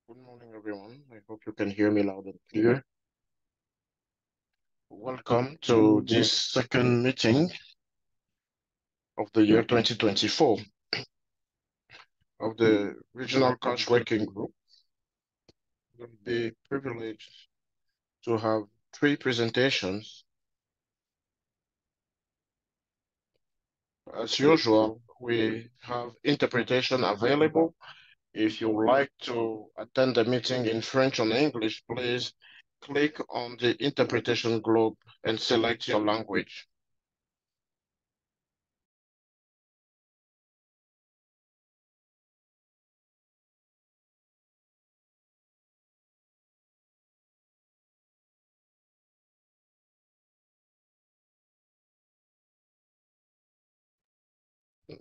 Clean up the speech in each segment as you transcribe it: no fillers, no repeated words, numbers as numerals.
Good morning, everyone. I hope you can hear me loud and clear. Welcome to this second meeting of the year 2024 of the Regional Cash Working Group. We'll be privileged to have three presentations. As usual, we have interpretation available. If you would like to attend the meeting in French or English, please click on the interpretation globe and select your language.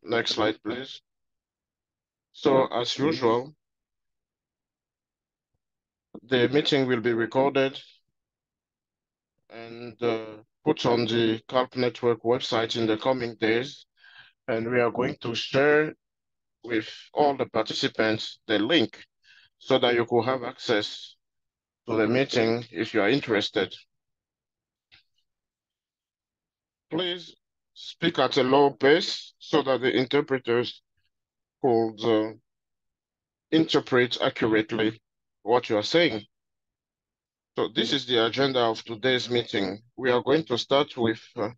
Next slide, please. So, as usual, the meeting will be recorded and put on the CALP Network website in the coming days. And we are going to share with all the participants the link so that you could have access to the meeting if you are interested. Please speak at a low pace so that the interpreters could interpret accurately what you are saying. So this is the agenda of today's meeting. We are going to start with a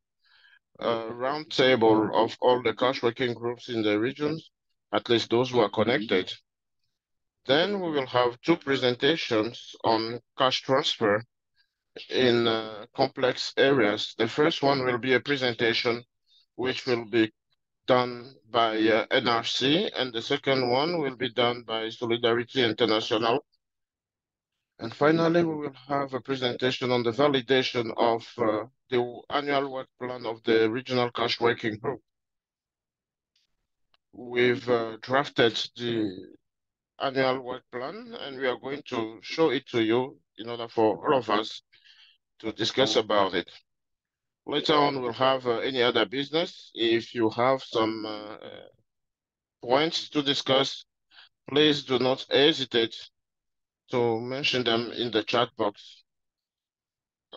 roundtable of all the cash working groups in the regions, at least those who are connected. Then we will have two presentations on cash transfer in complex areas. The first one will be a presentation which will be done by NRC, and the second one will be done by Solidarity International. And finally, we will have a presentation on the validation of the annual work plan of the Regional Cash Working Group. We've drafted the annual work plan and we are going to show it to you in order for all of us to discuss about it. Later on, we'll have any other business. If you have some points to discuss, please do not hesitate to mention them in the chat box.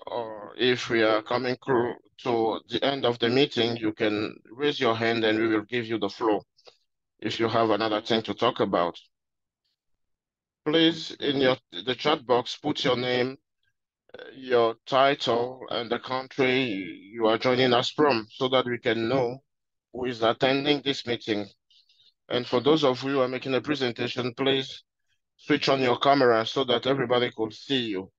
Or if we are coming through to the end of the meeting, you can raise your hand and we will give you the floor if you have another thing to talk about. Please, in the chat box, put your name, your title, and the country you are joining us from so that we can know who is attending this meeting. And for those of you who are making a presentation, please switch on your camera so that everybody could see you.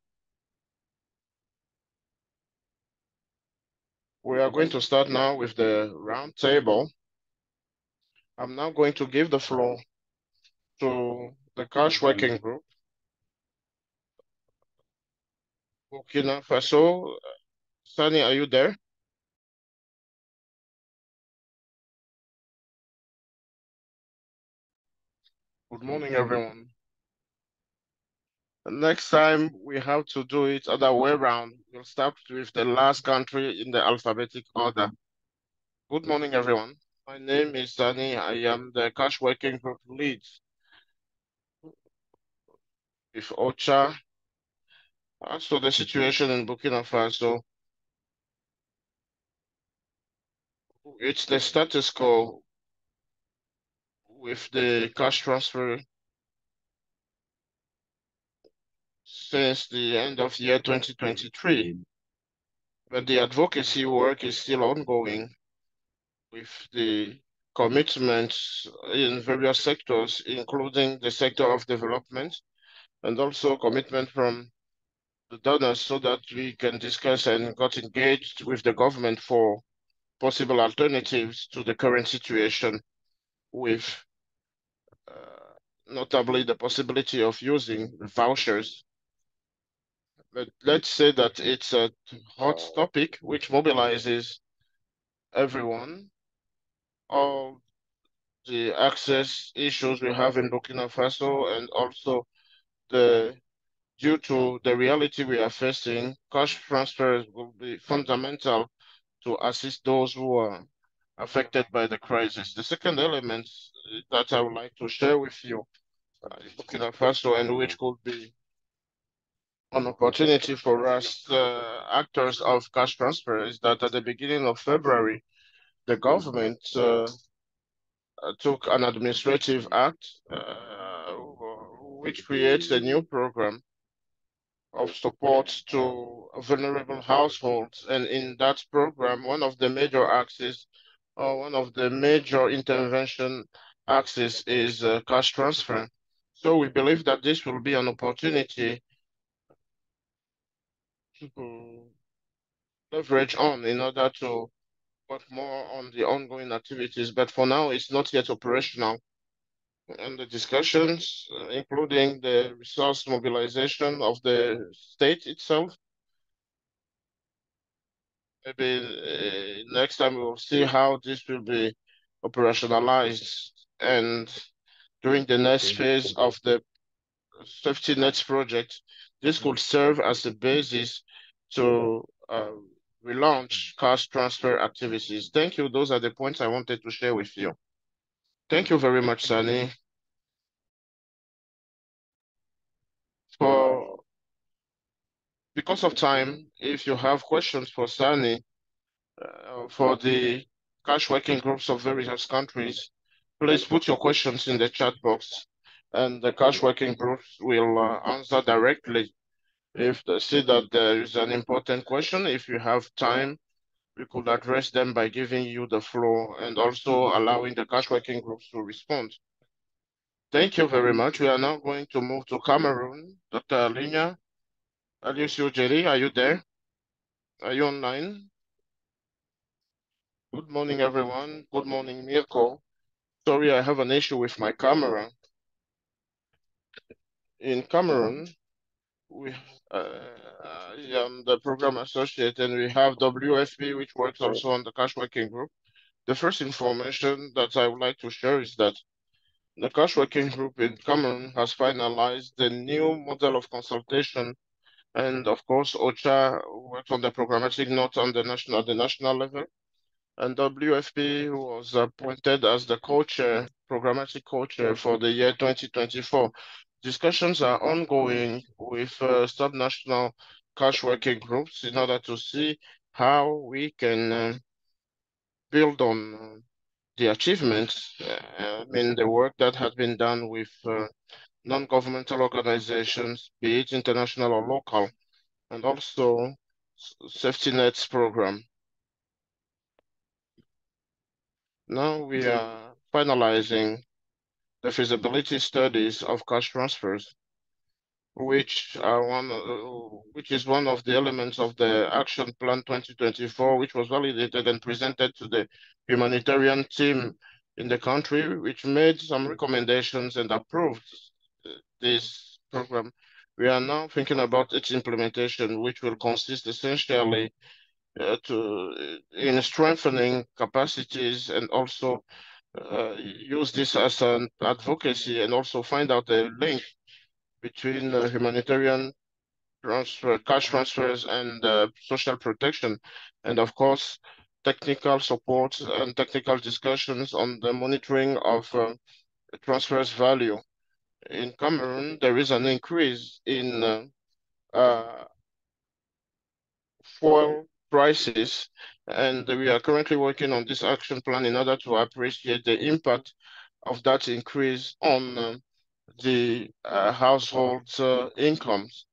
We are going to start now with the round table. I'm now going to give the floor to the cash working group. Burkina Faso, Sani, are you there? Good morning, everyone. Next time we have to do it other way around. We'll start with the last country in the alphabetic order. Good morning, everyone. My name is Sani. I am the cash working group lead with OCHA. As for the situation in Burkina Faso, it's the status quo with the cash transfer since the end of year 2023. But the advocacy work is still ongoing with the commitments in various sectors, including the sector of development, and also commitment from the donors so that we can discuss and got engaged with the government for possible alternatives to the current situation with notably the possibility of using the vouchers. But let's say that it's a hot topic which mobilizes everyone, all the access issues we have in Burkina Faso, and also the due to the reality we are facing, cash transfers will be fundamental to assist those who are affected by the crisis. The second element that I would like to share with you Burkina Faso, and which could be an opportunity for us, actors of cash transfer, is that at the beginning of February, the government took an administrative act which creates a new program of support to vulnerable households. And in that program, one of the major axes or one of the major intervention axis is cash transfer. So we believe that this will be an opportunity to leverage on in order to work more on the ongoing activities. But for now, it's not yet operational. And the discussions, including the resource mobilization of the state itself, maybe next time we will see how this will be operationalized. And during the next phase of the safety nets project, this could serve as a basis to relaunch cash transfer activities. Thank you. Those are the points I wanted to share with you. Thank you very much, Sani. For because of time, if you have questions for Sani, for the cash working groups of various countries, please put your questions in the chat box, and the cash working groups will answer directly. If they see that there is an important question, if you have time, we could address them by giving you the floor and also allowing the cash working groups to respond. Thank you very much. We are now going to move to Cameroon. Dr. Alinia Aliusio Jerry, are you there? Are you online? Good morning, everyone. Good morning, Mirko. Sorry, I have an issue with my camera. In Cameroon, we I am the program associate, and we have WFP, which works also on the cash working group. The first information that I would like to share is that the cash working group in Cameroon has finalized the new model of consultation, and of course, OCHA worked on the programmatic note on the national level. And WFP was appointed as the co-chair, programmatic co-chair for the year 2024. Discussions are ongoing with subnational cash working groups in order to see how we can build on the achievements, the work that has been done with non-governmental organizations, be it international or local, and also safety nets program. Now we are finalizing the feasibility studies of cash transfers, which is one of the elements of the Action Plan 2024, which was validated and presented to the humanitarian team in the country, which made some recommendations and approved this program. We are now thinking about its implementation, which will consist essentially in strengthening capacities and also use this as an advocacy and also find out the link between humanitarian transfer, cash transfers and social protection, and of course, technical support and technical discussions on the monitoring of transfers value. In Cameroon, there is an increase in fuel prices, and we are currently working on this action plan in order to appreciate the impact of that increase on the households' incomes.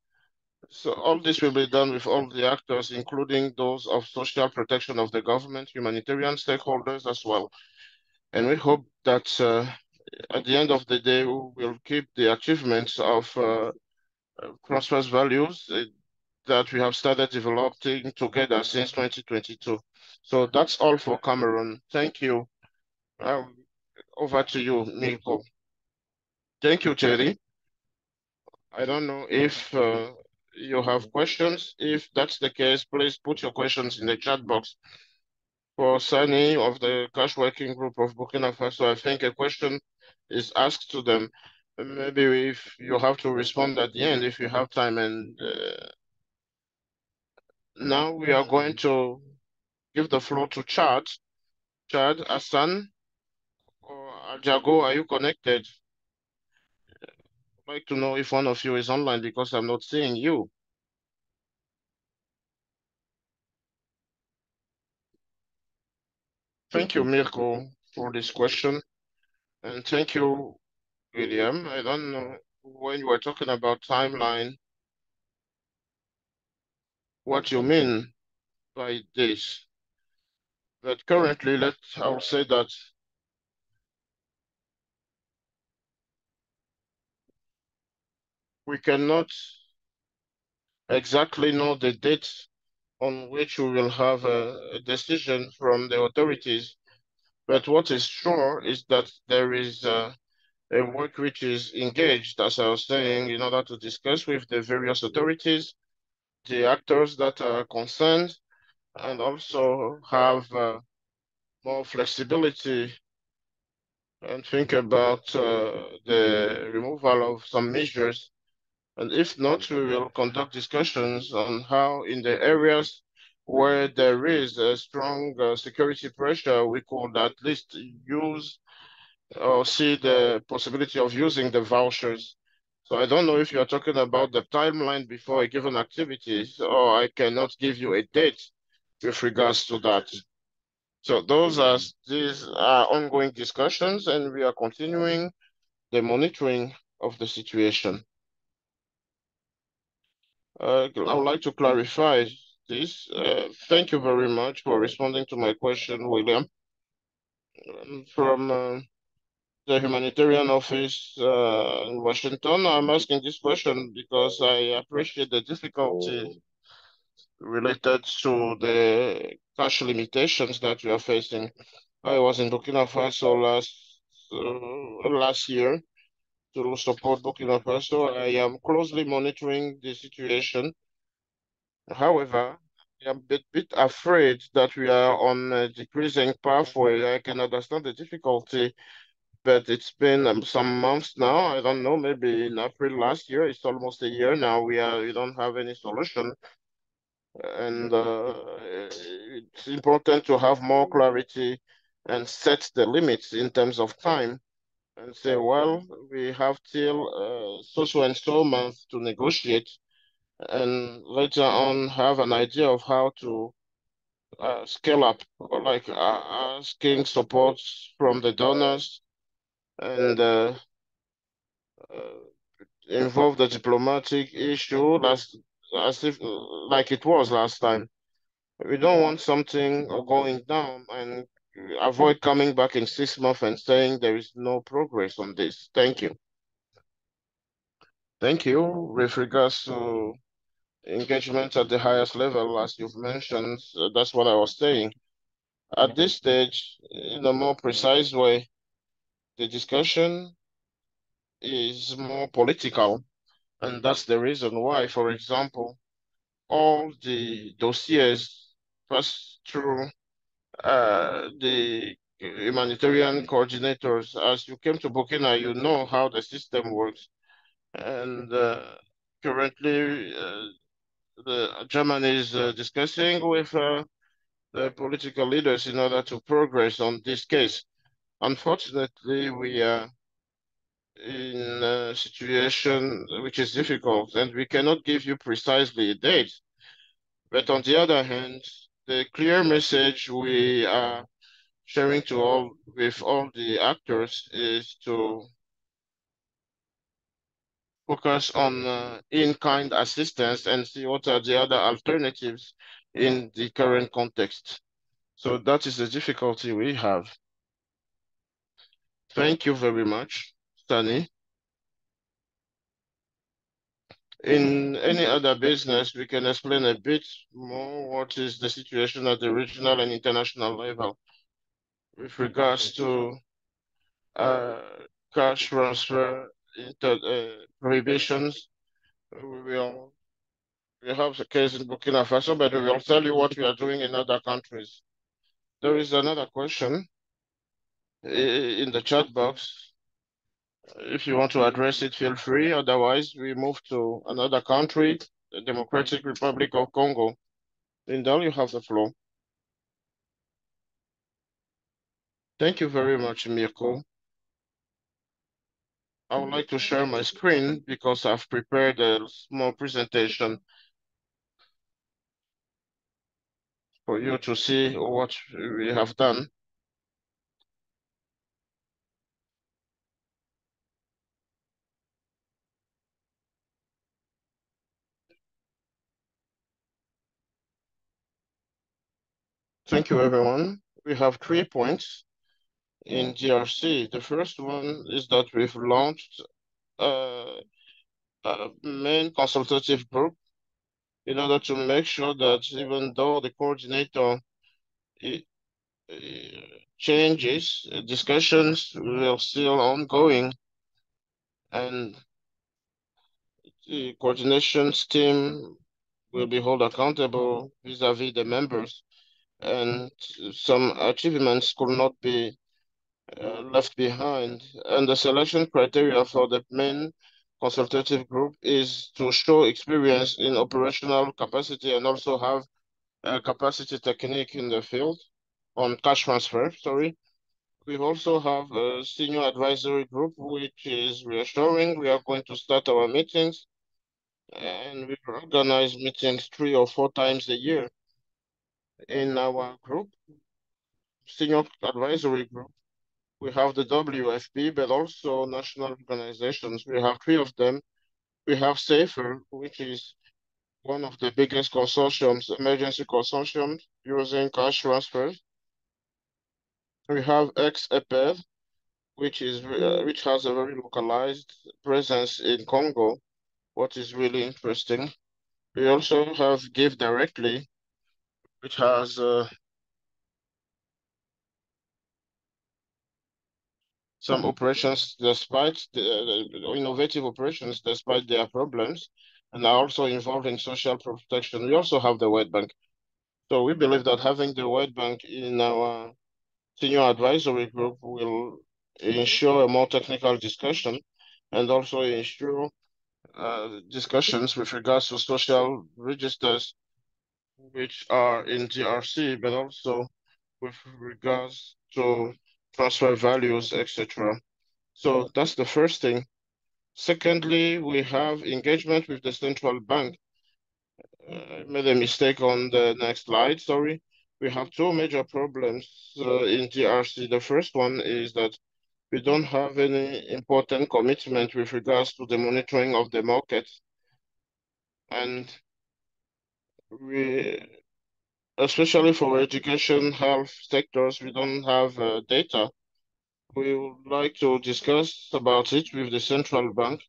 So all this will be done with all the actors, including those of social protection of the government, humanitarian stakeholders as well. And we hope that at the end of the day, we will keep the achievements of prosperous values that we have started developing together since 2022. So that's all for Cameroon. Thank you. Over to you, Milko. Thank you, Jerry. I don't know if you have questions. If that's the case, please put your questions in the chat box. For Sani of the Cash Working Group of Burkina Faso, I think a question is asked to them. Maybe if you have to respond at the end, if you have time. And now we are going to give the floor to Chad. Chad, Hassan, or Ajago, are you connected? I'd like to know if one of you is online because I'm not seeing you. Thank you, Mirko, for this question. And thank you, William. I don't know when you were talking about timeline, what you mean by this. But currently, I'll say that we cannot exactly know the date on which we will have a decision from the authorities. But what is sure is that there is a work which is engaged, as I was saying, in order to discuss with the various authorities, the actors that are concerned, and also have more flexibility and think about the removal of some measures. And if not, we will conduct discussions on how, in the areas where there is a strong security pressure, we could at least use or see the possibility of using the vouchers. So I don't know if you're talking about the timeline before a given activity, or I cannot give you a date with regards to that. So these are ongoing discussions, and we are continuing the monitoring of the situation. I would like to clarify this. Thank you very much for responding to my question, William. From the humanitarian office in Washington, I'm asking this question because I appreciate the difficulty related to the cash limitations that we are facing. I was in Burkina Faso last year to support Burkina Faso. I am closely monitoring the situation. However, I'm a bit afraid that we are on a decreasing pathway. I can understand the difficulty, but it's been some months now. I don't know, maybe in April last year. It's almost a year now. We don't have any solution, and it's important to have more clarity and set the limits in terms of time and say, well, we have till so and so month to negotiate, and later on have an idea of how to scale up, or like asking support from the donors and uh, involve the diplomatic issue as if like it was last time. We don't want something going down and avoid coming back in 6 months and saying there is no progress on this. Thank you. Thank you. With regards to engagement at the highest level, as you've mentioned, that's what I was saying. At this stage, in a more precise way, the discussion is more political, and that's the reason why, for example, all the dossiers pass through the humanitarian coordinators. As you came to Burkina, you know how the system works. And currently, the Germany is discussing with the political leaders in order to progress on this case. Unfortunately, we are in a situation which is difficult, and we cannot give you precisely a date. But on the other hand, the clear message we are sharing to all with all the actors is to focus on in-kind assistance and see what are the other alternatives in the current context. So that is the difficulty we have. Thank you very much, Stanley. In any other business, we can explain a bit more what is the situation at the regional and international level with regards to uh, cash transfer prohibitions. We will we have a case in Burkina Faso, but we will tell you what we are doing in other countries. There is another question in the chat box. If you want to address it, feel free. Otherwise, we move to another country, the Democratic Republic of Congo. Lindell, you have the floor. Thank you very much, Mirko. I would like to share my screen because I've prepared a small presentation for you to see what we have done. Thank you, everyone. We have 3 points in GRC. The first one is that we've launched a main consultative group in order to make sure that even though the coordinator i- changes, discussions will still ongoing, and the coordinations team will be held accountable vis-à-vis the members, and some achievements could not be left behind. And the selection criteria for the main consultative group is to show experience in operational capacity and also have a capacity technique in the field on cash transfer, sorry. We also have a senior advisory group, which is reassuring. We are going to start our meetings and we organize meetings 3 or 4 times a year in our group, senior advisory group. We have the WFP, but also national organizations. We have 3 of them. We have SAFER, which is one of the biggest consortiums, emergency consortiums using cash transfers. We have ex-EPED, which has a very localized presence in Congo, what is really interesting. We also have Give Directly, which has some operations despite the innovative operations despite their problems, and are also involved in social protection. We also have the World Bank. So we believe that having the World Bank in our senior advisory group will ensure a more technical discussion and also ensure discussions with regards to social registers which are in GRC, but also with regards to transfer values, etc. So that's the first thing. Secondly, we have engagement with the central bank. I made a mistake on the next slide, sorry. We have 2 major problems in GRC. The first one is that we don't have any important commitment with regards to the monitoring of the market. And we, especially for education, health sectors, we don't have data. We would like to discuss about it with the central bank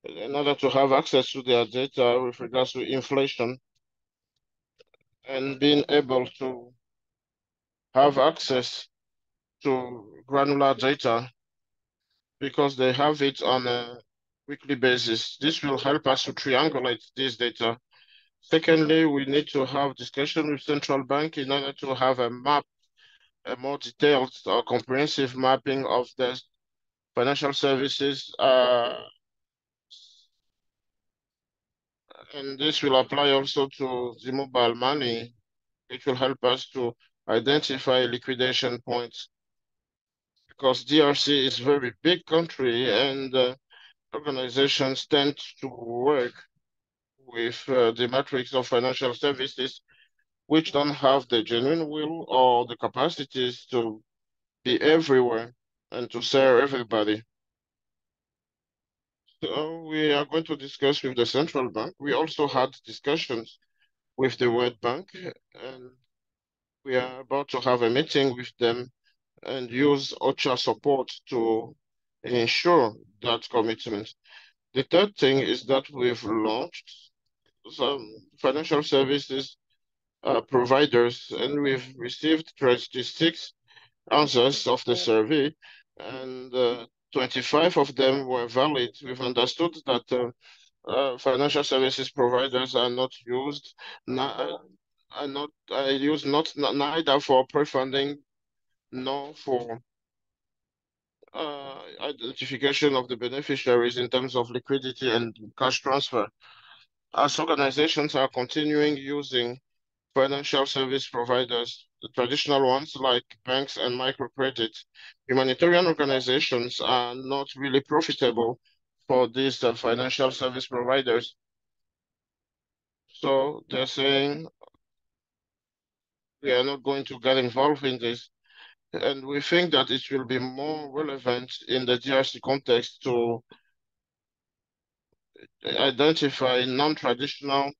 in order to have access to their data with regards to inflation and being able to have access to granular data because they have it on a weekly basis. This will help us to triangulate this data. Secondly, we need to have discussion with central bank in order to have a map, a more detailed or comprehensive mapping of the financial services, and this will apply also to the mobile money. It will help us to identify liquidation points because DRC is a very big country and organizations tend to work with the matrix of financial services which don't have the genuine will or the capacities to be everywhere and to serve everybody. So we are going to discuss with the central bank. We also had discussions with the World Bank, and we are about to have a meeting with them and use OCHA support to ensure that commitment. The third thing is that we've launched some financial services providers, and we've received 26 answers of the survey, and 25 of them were valid. We've understood that financial services providers are not used, are not used neither for pre-funding nor for identification of the beneficiaries in terms of liquidity and cash transfer. As organizations are continuing using financial service providers, the traditional ones like banks and microcredit. Humanitarian organizations are not really profitable for these financial service providers. So they're saying we are not going to get involved in this. And we think that it will be more relevant in the DRC context to identify non-traditional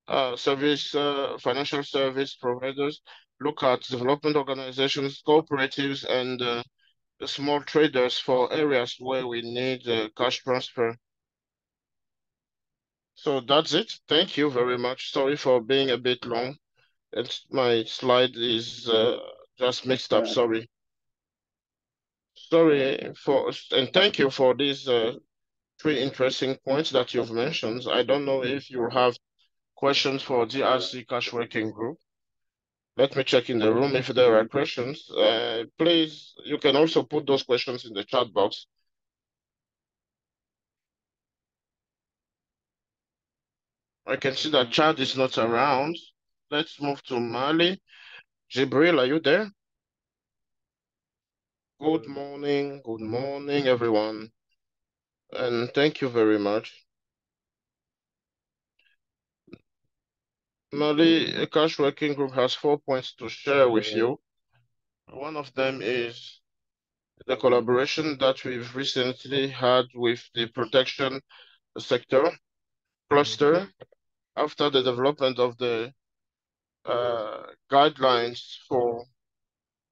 financial service providers, look at development organizations, cooperatives, and the small traders for areas where we need cash transfer. So that's it. Thank you very much. Sorry for being a bit long. My slide is just mixed up. Sorry. Sorry for, and thank you for these three interesting points that you've mentioned. I don't know if you have questions for DRC Cash Working Group. Let me check in the room if there are questions. Please, you can also put those questions in the chat box. I can see that Chad is not around. Let's move to Mali. Jibril, are you there? Good morning, everyone. And thank you very much. Mali, a cash working group has 4 points to share with you. One of them is the collaboration that we've recently had with the protection sector cluster after the development of the guidelines for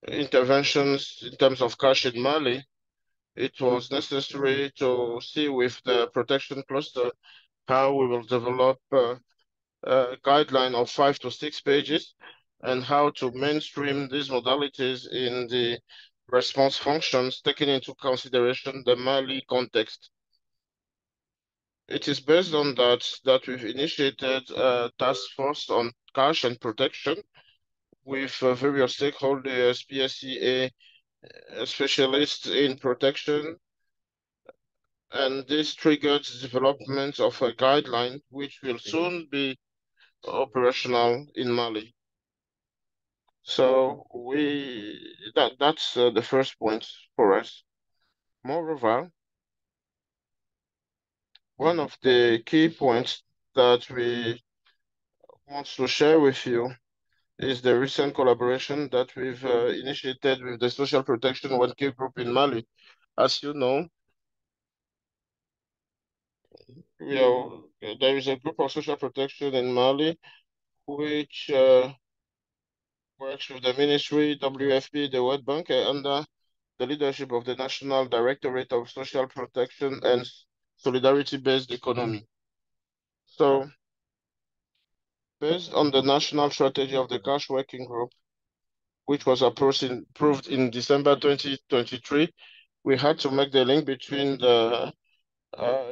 interventions in terms of cash in Mali. It was necessary to see with the protection cluster how we will develop a guideline of 5 to 6 pages and how to mainstream these modalities in the response functions, taking into consideration the Mali context. It is based on that we've initiated a task force on cash and protection with various stakeholders, PSCA, specialists in protection, and this triggered the development of a guideline which will soon be operational in Mali. So that's the first point for us. Moreover, one of the key points that we want to share with you is the recent collaboration that we've initiated with the Social Protection 1K group in Mali. As you know, there is a group of social protection in Mali which works with the ministry, WFP, the World Bank, under the leadership of the National Directorate of Social Protection and Solidarity-Based Economy. So, based on the national strategy of the Cash Working Group, which was approved in December 2023, we had to make the link between the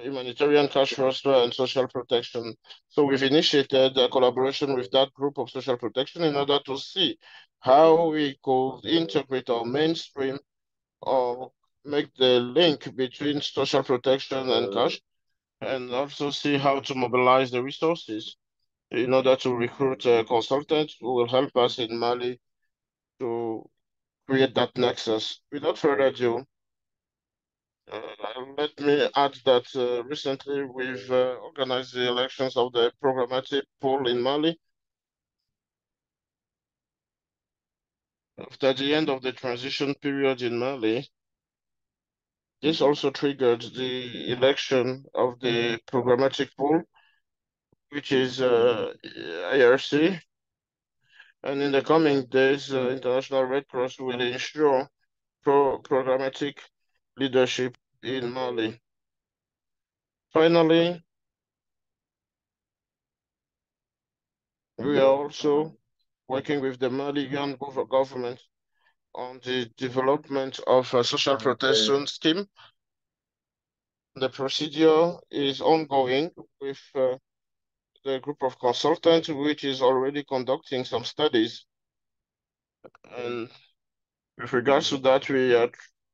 humanitarian cash transfer and social protection. So we've initiated a collaboration with that group of social protection in order to see how we could integrate or mainstream or make the link between social protection and cash, and also see how to mobilize the resources in order to recruit consultants who will help us in Mali to create that nexus. Without further ado, let me add that recently we've organized the elections of the programmatic pool in Mali. After the end of the transition period in Mali, this also triggered the election of the programmatic pool, which is IRC. And in the coming days, International Red Cross will ensure programmatic leadership in Mali. Finally, we are also working with the Malian government on the development of a social protection scheme. The procedure is ongoing with the group of consultants, which is already conducting some studies. And with regards to that, we are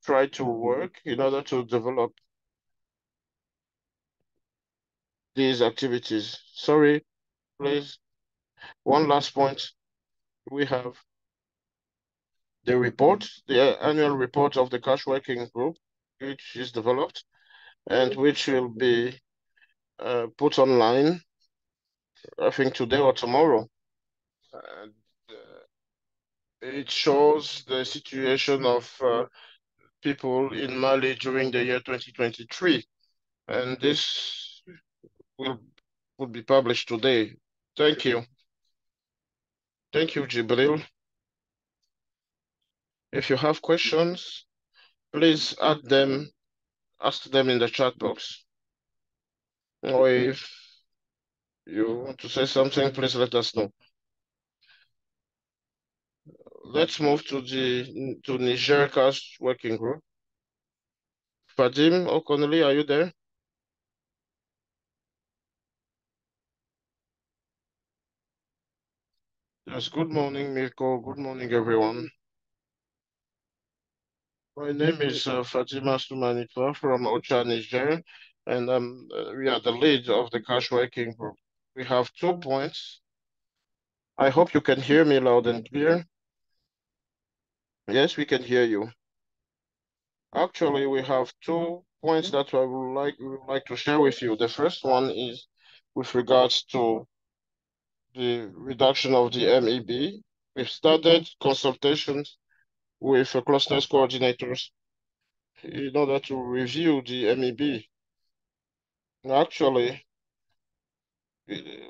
try to work in order to develop these activities. Sorry, please. One last point. we have the report, the annual report of the cash working group, which is developed and which will be put online, I think today or tomorrow. And it shows the situation of people in Mali during the year 2023. And this will, will be published today. Thank you. Thank you, Jibril. If you have questions, please ask them in the chat box. Or if you want to say something, please let us know. Let's move to Niger Cash Working Group. Fadim O'Connelly, are you there? Yes, good morning, Mirko. Good morning, everyone. My name is Fatima Sumanitwa from Ocha, Niger, and we are the lead of the cash working group. We have 2 points. I hope you can hear me loud and clear. Yes, we can hear you. Actually, we have 2 points that we would like to share with you. The first one is with regards to the reduction of the MEB. We've started consultations with clusters coordinators in order to review the MEB. Actually,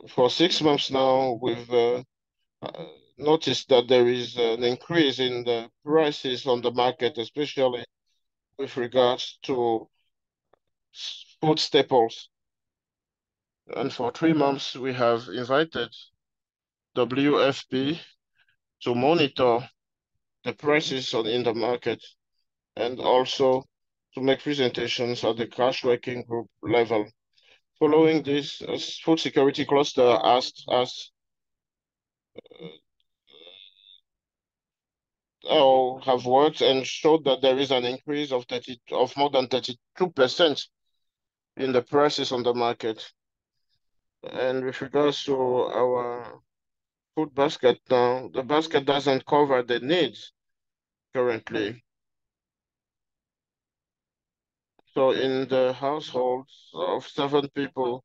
for 6 months now, we've uh, noticed that there is an increase in the prices on the market, especially with regards to food staples. And for 3 months, we have invited WFP to monitor the prices in the market and also to make presentations at the cash working group level. Following this, food security cluster asked us have worked and showed that there is an increase of more than 32% in the prices on the market. And with regards to our food basket now, the basket doesn't cover the needs currently. So in the households of 7 people,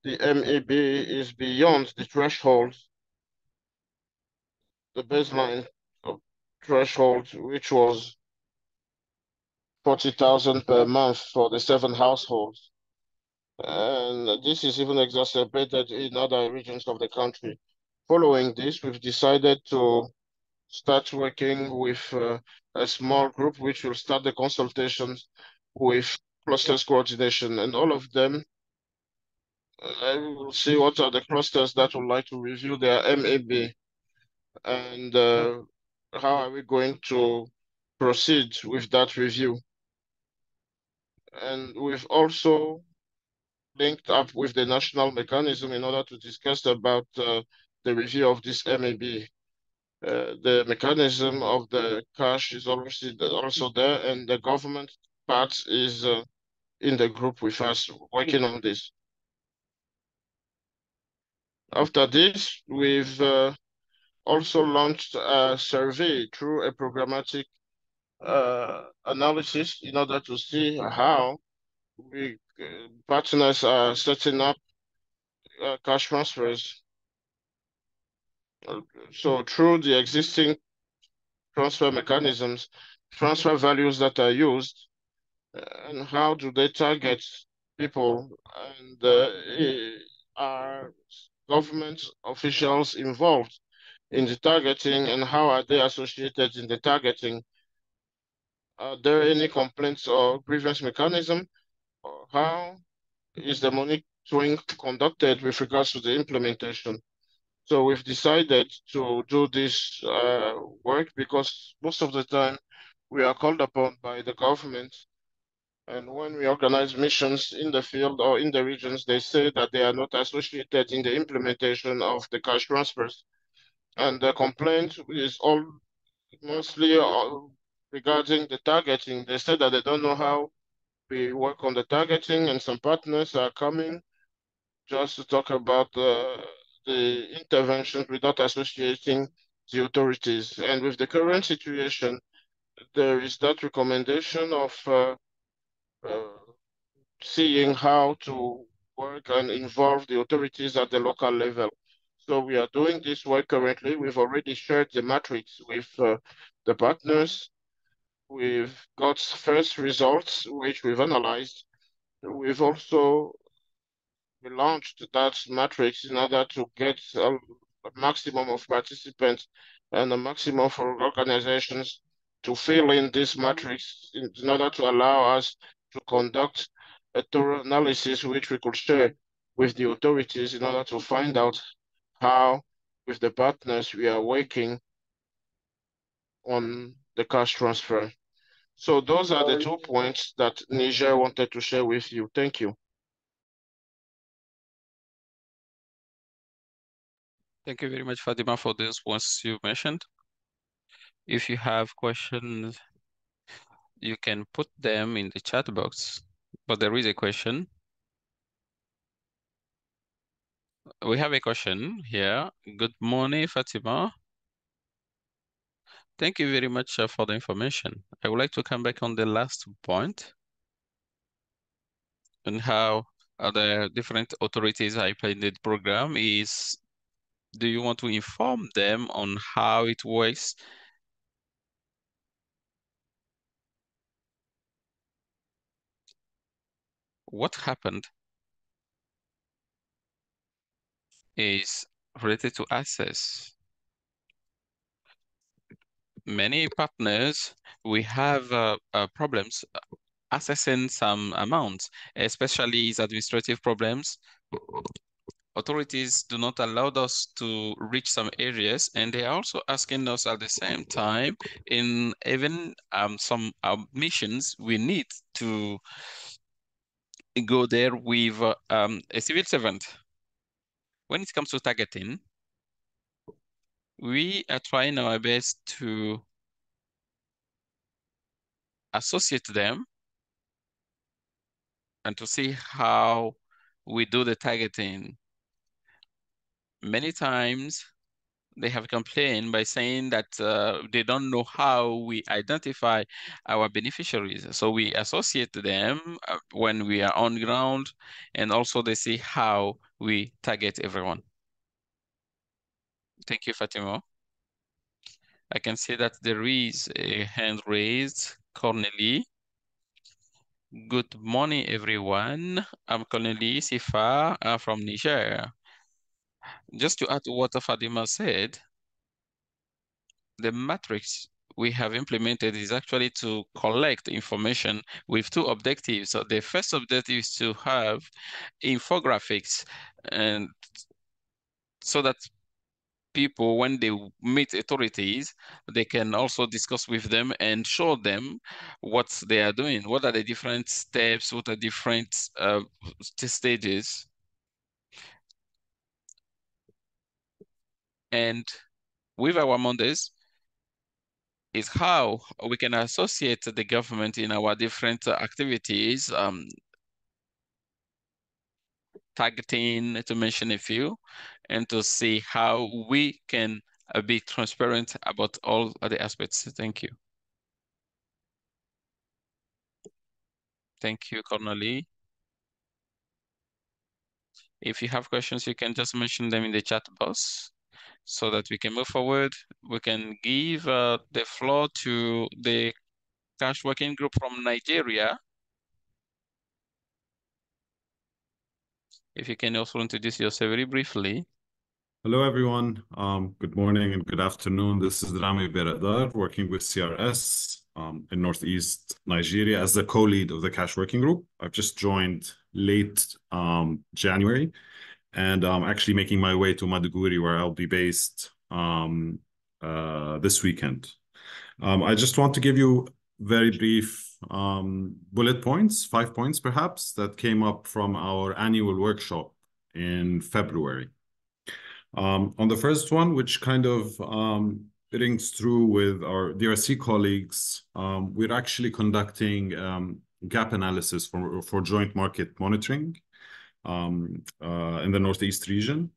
the MEB is beyond the threshold, the baseline of threshold, which was 40,000 per month for the 7 households. And this is even exacerbated in other regions of the country. Following this, we've decided to start working with a small group which will start the consultations with clusters coordination, and all of them I will see what are the clusters that would like to review their MAB and how are we going to proceed with that review. And we've also linked up with the national mechanism in order to discuss about the review of this MAB. The mechanism of the cash is also there, and the government part is in the group with us working on this. After this, we've also launched a survey through a programmatic analysis in order to see how we partners are setting up cash transfers. So through the existing transfer mechanisms, transfer values that are used, and how do they target people, and are government officials involved in the targeting, and how are they associated in the targeting? Are there any complaints or grievance mechanism? Or how is the monitoring conducted with regards to the implementation? So we've decided to do this work because most of the time we are called upon by the government, and when we organize missions in the field or in the regions, they say that they are not associated in the implementation of the cash transfers. And the complaint is all mostly regarding the targeting. They said that they don't know how we work on the targeting, and some partners are coming just to talk about the interventions without associating the authorities. And with the current situation, there is that recommendation of seeing how to work and involve the authorities at the local level. So we are doing this work currently. We've already shared the matrix with the partners. We've got first results, which we've analyzed. We've also launched that matrix in order to get a maximum of participants and a maximum for organizations to fill in this matrix in order to allow us to conduct a thorough analysis which we could share with the authorities in order to find out how, with the partners, we are working on the cash transfer. So those are the 2 points that Niger wanted to share with you. Thank you. Thank you very much, Fatima, for those points you mentioned. If you have questions, you can put them in the chat box. But there is a question. We have a question here. Good morning, Fatima. Thank you very much for the information. I would like to come back on the last point and how the different authorities are playing the program is, do you want to inform them on how it works? What happened is related to access. Many partners, we have problems accessing some amounts, especially administrative problems. Authorities do not allow us to reach some areas, and they are also asking us at the same time in even some missions we need to go there with a civil servant. When it comes to targeting, we are trying our best to associate them and to see how we do the targeting. Many times they have complained by saying that they don't know how we identify our beneficiaries. So we associate them when we are on ground, and also they see how we target everyone. Thank you, Fatima. I can see that there is a hand raised. Cornelie. Good morning, everyone. I'm Cornelie Sifa from Niger. Just to add to what Fatima said, the matrix we have implemented is actually to collect information with two objectives. So the first objective is to have infographics, and so that people, when they meet authorities, they can also discuss with them and show them what they are doing. What are the different steps? What are different stages? And with our Mondays is how we can associate the government in our different activities, targeting, to mention a few, and to see how we can be transparent about all the aspects. Thank you. Thank you, Cornelie. If you have questions, you can just mention them in the chat box so that we can move forward. We can give the floor to the cash working group from Nigeria. If you can also introduce yourself very briefly. Hello, everyone. Good morning and good afternoon. This is Rami Beradar, working with CRS in Northeast Nigeria as the co-lead of the cash working group. I've just joined late January, and I'm actually making my way to Maduguri, where I'll be based this weekend. I just want to give you very brief bullet points, 5 points perhaps, that came up from our annual workshop in February. On the first one, which kind of rings through with our DRC colleagues, we're actually conducting gap analysis for joint market monitoring in the Northeast region.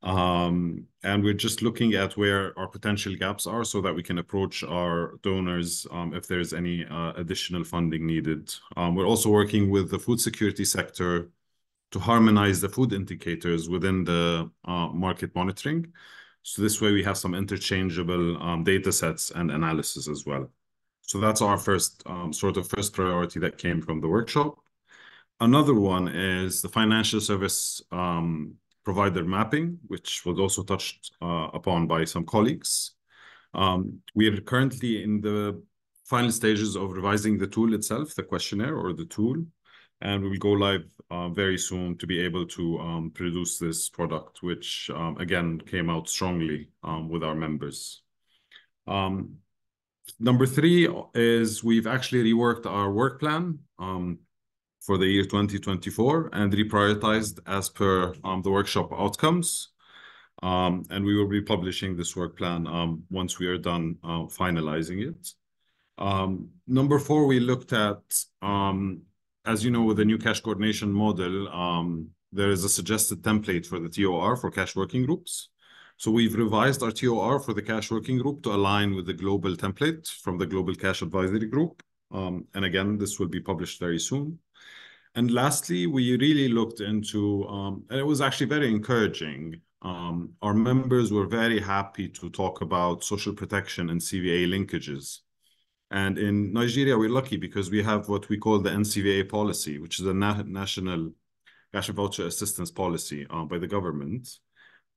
And we're just looking at where our potential gaps are so that we can approach our donors if there's any additional funding needed. We're also working with the food security sector to harmonize the food indicators within the market monitoring. So this way we have some interchangeable data sets and analysis as well. So that's our first first priority that came from the workshop. Another one is the financial service provider mapping, which was also touched upon by some colleagues. We are currently in the final stages of revising the tool itself, the questionnaire or the tool, and we will go live very soon to be able to produce this product, which again came out strongly with our members. Number 3 is we've actually reworked our work plan for the year 2024 and reprioritized as per the workshop outcomes. And we will be publishing this work plan once we are done finalizing it. Number 4, we looked at, as you know, with the new cash coordination model, there is a suggested template for the TOR for cash working groups. So we've revised our TOR for the cash working group to align with the global template from the Global Cash Advisory Group. And again, this will be published very soon. And lastly, we really looked into, and it was actually very encouraging. Our members were very happy to talk about social protection and CVA linkages. And in Nigeria, we're lucky because we have what we call the NCVA policy, which is a national cash and voucher assistance policy by the government.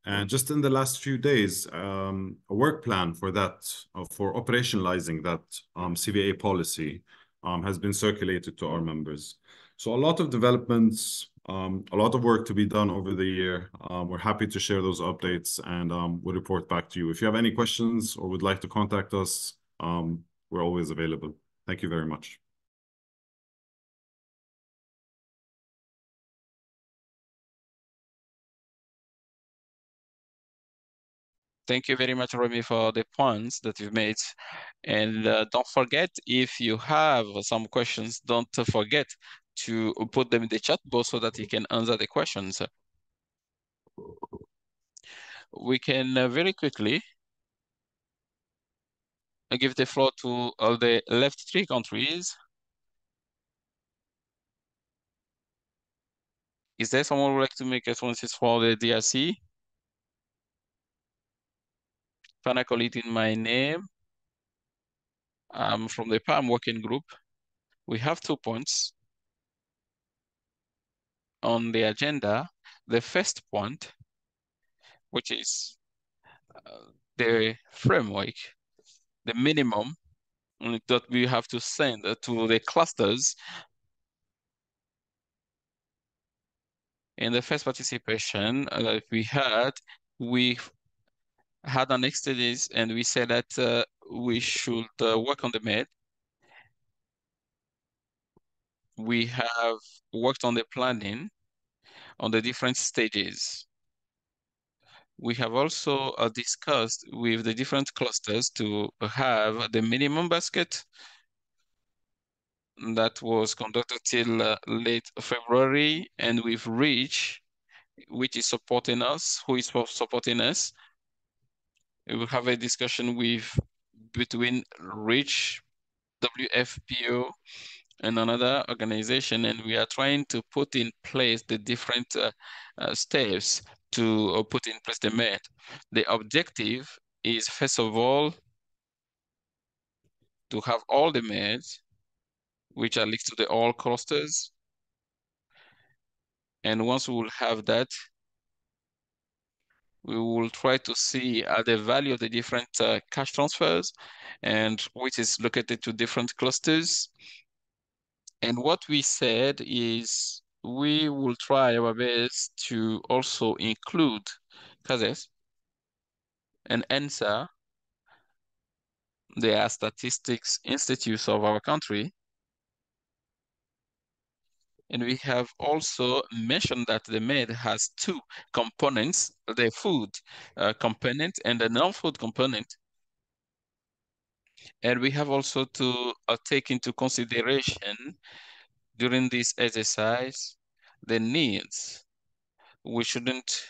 And just in the last few days, a work plan for that, for operationalizing that CVA policy has been circulated to our members. So a lot of developments, a lot of work to be done over the year. We're happy to share those updates and we'll report back to you. If you have any questions or would like to contact us, we're always available. Thank you very much. Thank you very much, Remy, for the points that you've made. And don't forget, if you have some questions, don't forget to put them in the chat box so that you can answer the questions. We can very quickly give the floor to all the left 3 countries. Is there someone who would like to make responses for the DRC? Can I call it in my name? I'm from the PAM working group. We have 2 points on the agenda. The first point, which is the framework, the minimum that we have to send to the clusters. In the first participation that we had an studies and we said that we should work on the med. We have worked on the planning on the different stages. We have also discussed with the different clusters to have the minimum basket that was conducted till late February, and we've reached, which is supporting us, who is supporting us. We will have a discussion between REACH, WFPO, and another organization, and we are trying to put in place the different steps to put in place the MED. The objective is, first of all, to have all the MEDs, which are linked to the all clusters. And once we will have that, we will try to see the value of the different cash transfers and which is located to different clusters. And what we said is we will try our best to also include CASES and ENSA. They are statistics institutes of our country. And we have also mentioned that the MED has 2 components, the food component and the non-food component. And we have also to take into consideration during this exercise the needs. We shouldn't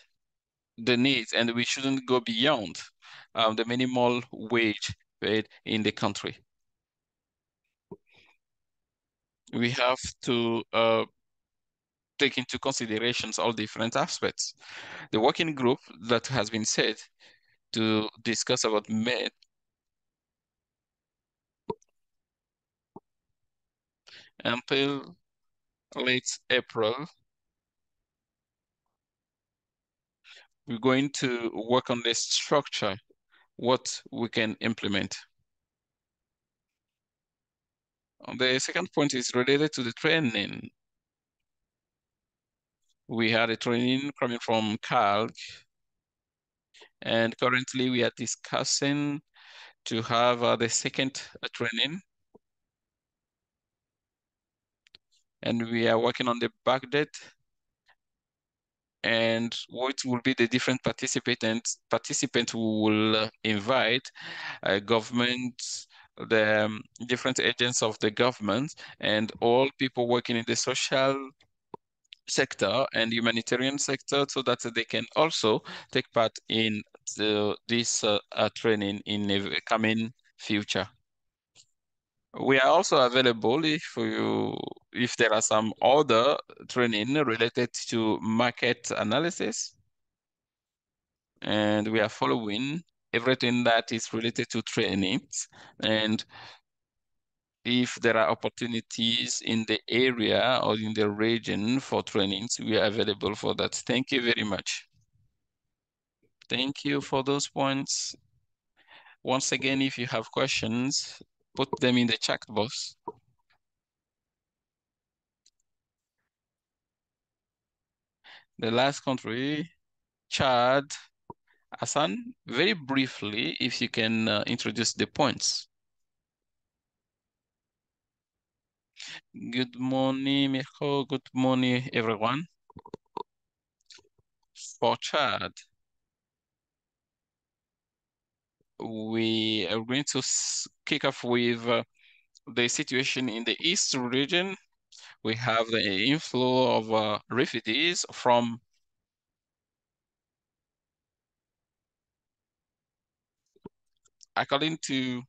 the needs, and we shouldn't go beyond the minimal wage paid in the country. We have to take into considerations all different aspects. The working group that has been set to discuss about MED until late April. We're going to work on the structure, what we can implement. The second point is related to the training. We had a training coming from CALC, and currently we are discussing to have the second training. And we are working on the back date and what will be the different participants who will invite governments, the different agents of the government, and all people working in the social sector and humanitarian sector, so that they can also take part in this training in the coming future. We are also available if there are some other training related to market analysis, and we are following everything that is related to trainings. And if there are opportunities in the area or in the region for trainings, we are available for that. Thank you very much. Thank you for those points. Once again, if you have questions, put them in the chat box. The last country, Chad. Hassan, very briefly, if you can introduce the points. Good morning, Mirko. Good morning, everyone. For Chad, we are going to kick off with the situation in the East region. We have the inflow of refugees from according to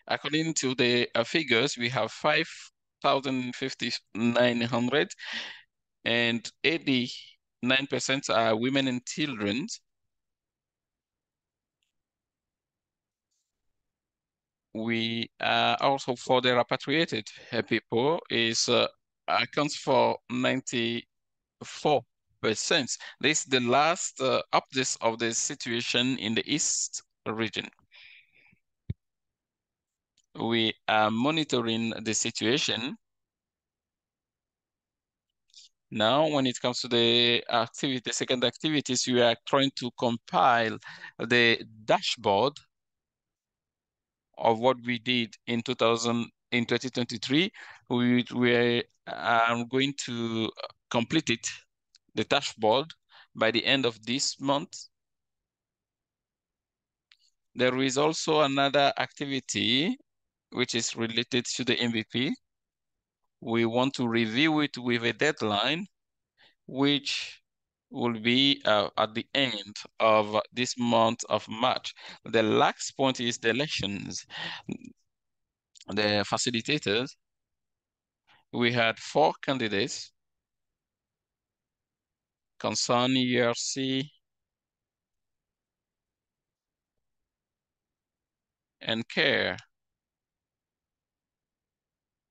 the figures, we have 5,900 and 89% are women and children. We also for the repatriated people is accounts for 94%. This is the last update of the situation in the East region. We are monitoring the situation. Now, when it comes to the second activities, we are trying to compile the dashboard of what we did in 2023. We are going to complete it, the dashboard, by the end of this month. There is also another activity which is related to the MVP. We want to review it with a deadline, which will be at the end of this month of March. The last point is the elections. The facilitators, we had 4 candidates: Concern, ERC, and CARE.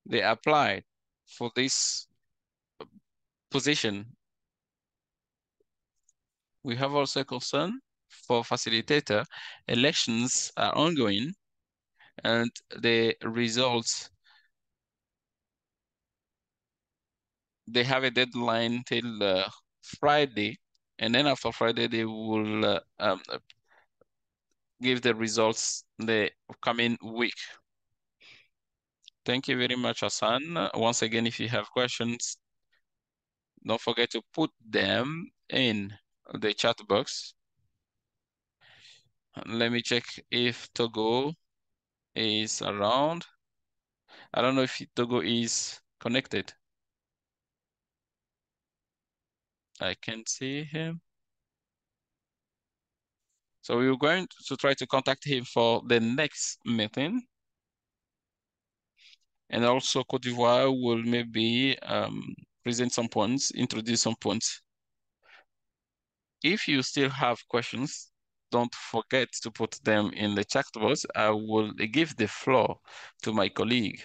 They applied for this position. We have also a concern for facilitator. Elections are ongoing, and the results, they have a deadline till Friday, and then after Friday they will give the results the coming week. Thank you very much, Hassan. Once again, if you have questions, don't forget to put them in the chat box. Let me check if Togo is around. I don't know if Togo is connected. I can't see him. So we're going to try to contact him for the next meeting. And also Côte d'Ivoire will maybe present some points, introduce some points. If you still have questions, don't forget to put them in the chat box. I will give the floor to my colleague.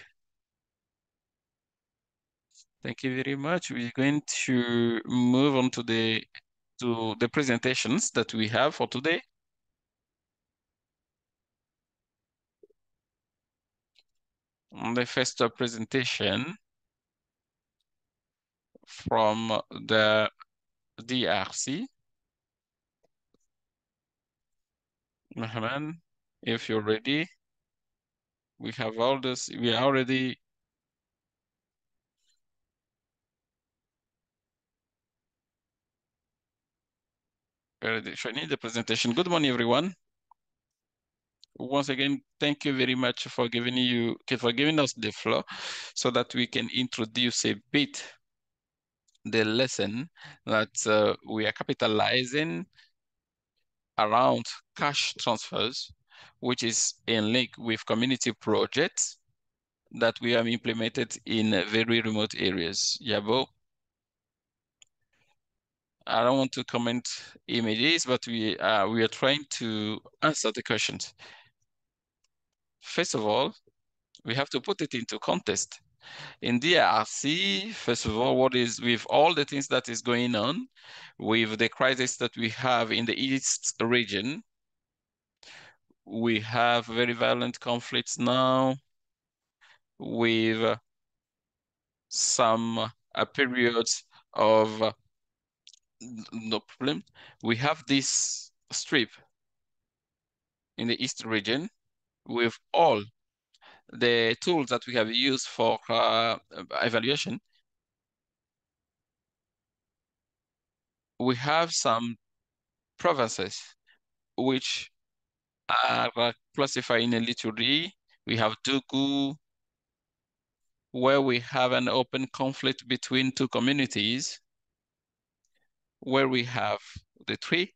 Thank you very much. We're going to move on to the presentations that we have for today. On the first presentation from the DRC. Mohammed, if you're ready, we have all this, we are already showing the presentation. Good morning, everyone. Once again, thank you very much for giving us the floor so that we can introduce a bit the lesson that we are capitalizing around cash transfers, which is in link with community projects that we have implemented in very remote areas. Yabo, I don't want to comment images, but we are trying to answer the questions. First of all, we have to put it into context. In DRC, first of all, what is with all the things that is going on, with the crisis that we have in the East region, we have very violent conflicts now with some periods of no problem. We have this strip in the East region with all the tools that we have used for evaluation. We have some provinces which are classified in a literary. We have Dugu, where we have an open conflict between two communities, where we have the three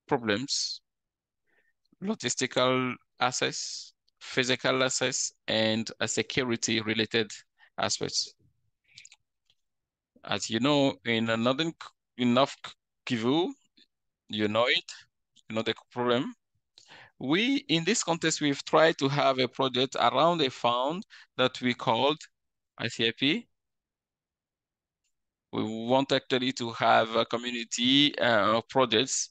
problems: logistical access, physical access, and a security-related aspects. As you know, in North Kivu, you know it, you know the problem. We, in this context, we've tried to have a project around a fund that we called ICIP. We want actually to have a community projects.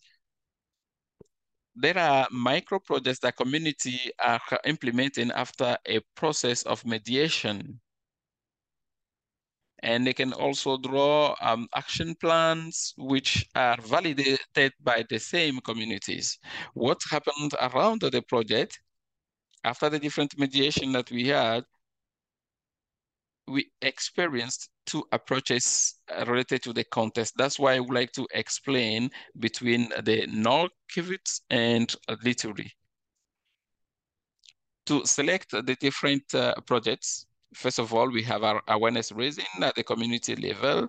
There are micro projects that community are implementing after a process of mediation. And they can also draw action plans which are validated by the same communities. What happened around the project, after the different mediation that we had, we experienced two approaches related to the context. That's why I would like to explain between the Nord Kivitz and Lituri. To select the different projects, first of all, we have our awareness raising at the community level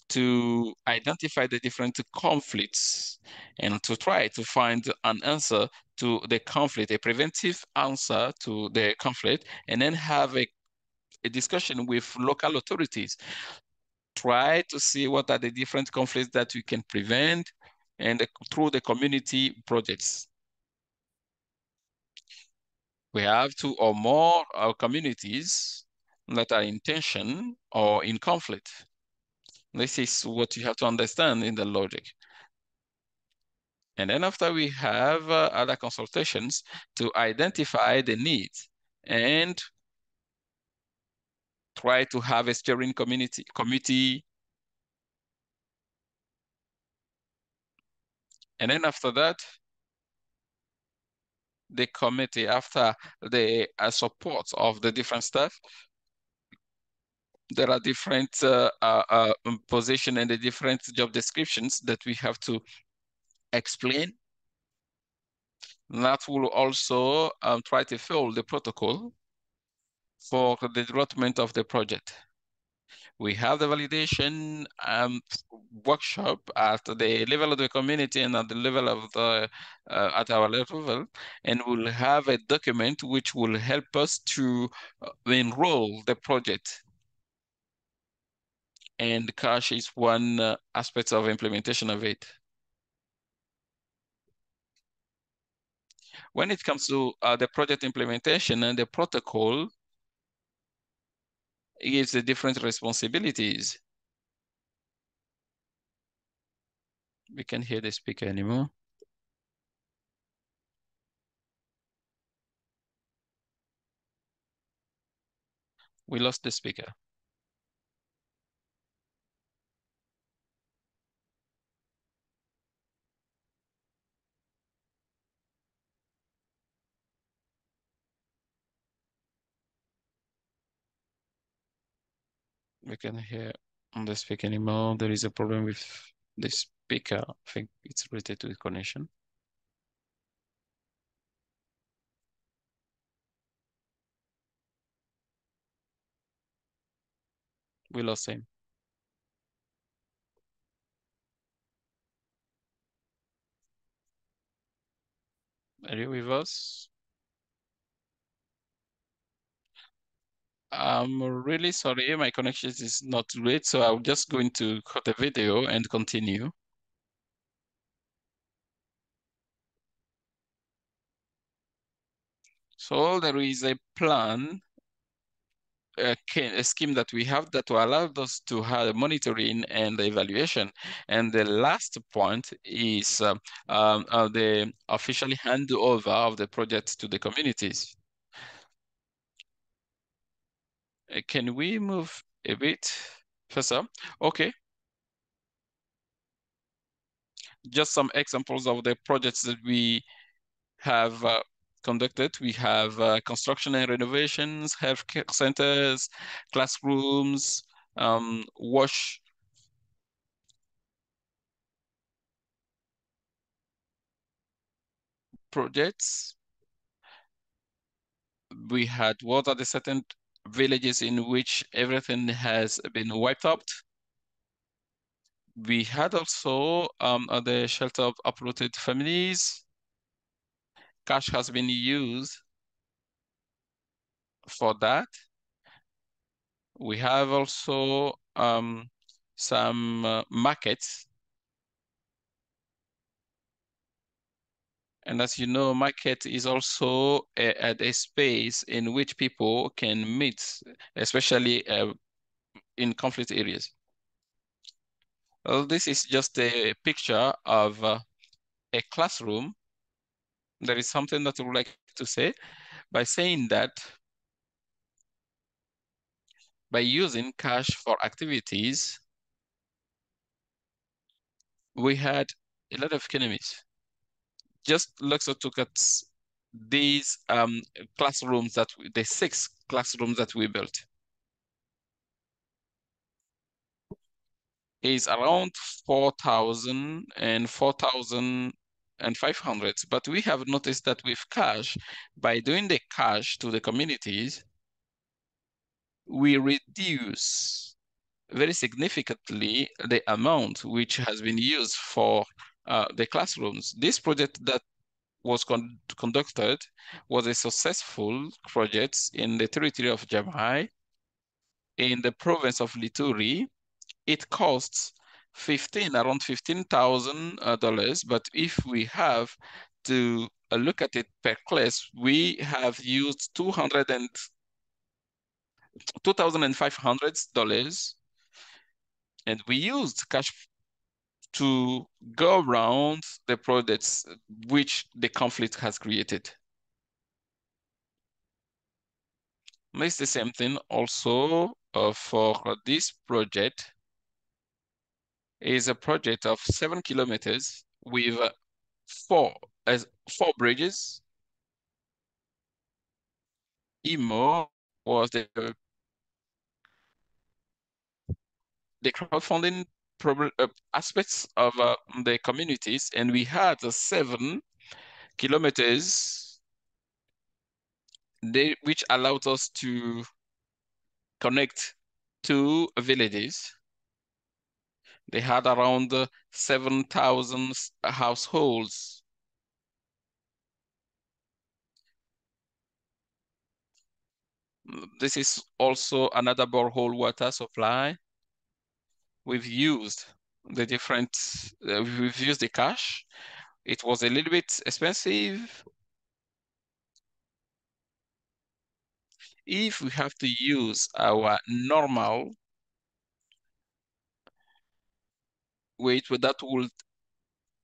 to identify the different conflicts and to try to find an answer to the conflict, a preventive answer to the conflict, and then have a discussion with local authorities. Try to see what are the different conflicts that we can prevent and through the community projects. We have two or more communities that are in tension or in conflict. This is what you have to understand in the logic. And then after we have other consultations to identify the needs and try to have a steering committee. And then after that, the committee, after the support of the different staff, there are different position and the different job descriptions that we have to explain. That will also try to fill the protocol for the development of the project. We have the validation workshop at the level of the community and at the level of the at our level, and we'll have a document which will help us to enroll the project. And cash is one aspect of implementation of it. When it comes to the project implementation and the protocol, it gives the different responsibilities. We can't hear the speaker anymore. We lost the speaker. We can't hear on the speaker anymore. There is a problem with the speaker. I think it's related to the connection. We lost him. Are you with us? I'm really sorry, my connection is not great, so I'm just going to cut the video and continue. So there is a plan, a scheme that we have that will allow us to have monitoring and evaluation. And the last point is the official handover of the project to the communities. Can we move a bit faster? Okay. Just some examples of the projects that we have conducted. We have construction and renovations, healthcare centers, classrooms, wash projects. We had what are the certain villages in which everything has been wiped out. We had also the shelter of uprooted families. Cash has been used for that. We have also some markets. And as you know, market is also a space in which people can meet, especially in conflict areas. Well, this is just a picture of a classroom. There is something that I would like to say by saying that by using cash for activities, we had a lot of economies. Just let's look at these classrooms the 6 classrooms that we built. Is around 4,000 and 4,500. But we have noticed that with cash, by doing the cash to the communities, we reduce very significantly the amount which has been used for the classrooms. This project that was conducted was a successful project in the territory of Jamhai, in the province of Lituri. It costs around $15,000, but if we have to look at it per class, we have used $2,500, and we used cash to go around the projects which the conflict has created. It's the same thing also for this project. Is a project of 7 kilometers with four bridges. IMO was the crowdfunding aspects of the communities, and we had 7 kilometers which allowed us to connect two villages. They had around 7,000 households. This is also another borehole water supply. We've used the we've used the cash. It was a little bit expensive. If we have to use our normal weight, that will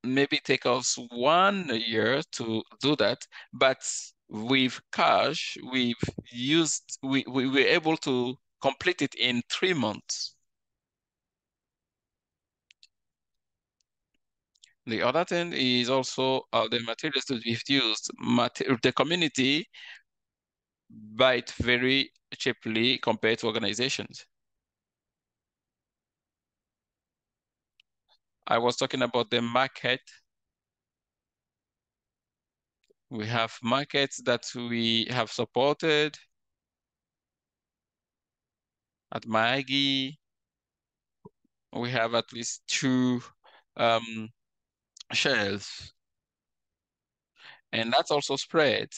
maybe take us 1 year to do that. But with cash, we were able to complete it in 3 months. The other thing is also the materials that we've used. The community buy it very cheaply compared to organizations. I was talking about the market. We have markets that we have supported at Maagi. We have at least 2 shells. And that's also spread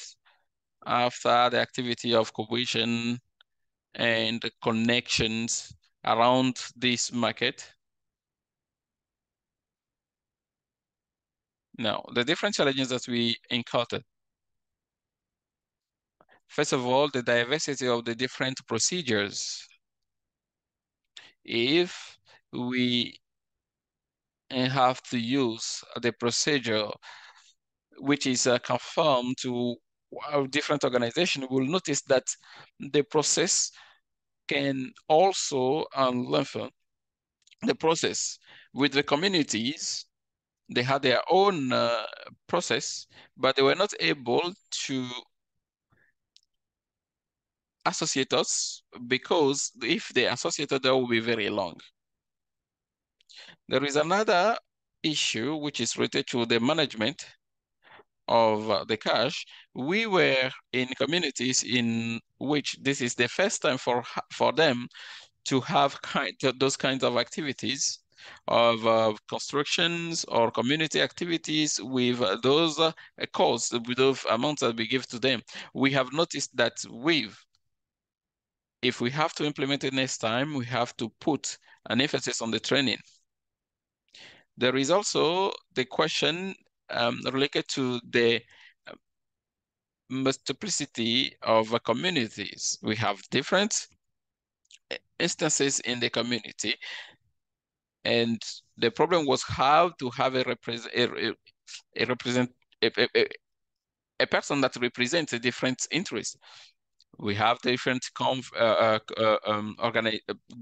after the activity of cohesion and connections around this market. Now, the different challenges that we encountered. First of all, the diversity of the different procedures. If we have to use the procedure which is conformed to a different organization, we'll notice that the process can also lengthen. The process with the communities, they had their own process, but they were not able to associate us because if they associated, that will be very long. There is another issue which is related to the management of the cash. We were in communities in which this is the first time for them to have those kinds of activities of constructions or community activities with those costs, with those amounts that we give to them. We have noticed that if we have to implement it next time, we have to put an emphasis on the training. There is also the question related to the multiplicity of communities. We have different instances in the community, and the problem was how to have a person that represents a different interest. We have different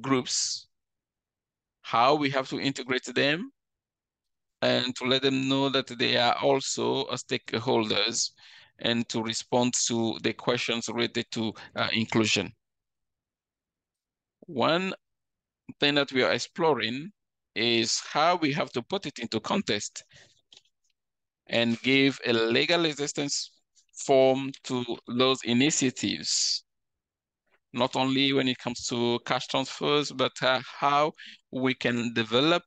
groups, how we have to integrate them and to let them know that they are also stakeholders and to respond to the questions related to inclusion. One thing that we are exploring is how we have to put it into context and give a legal existence form to those initiatives, not only when it comes to cash transfers, but how we can develop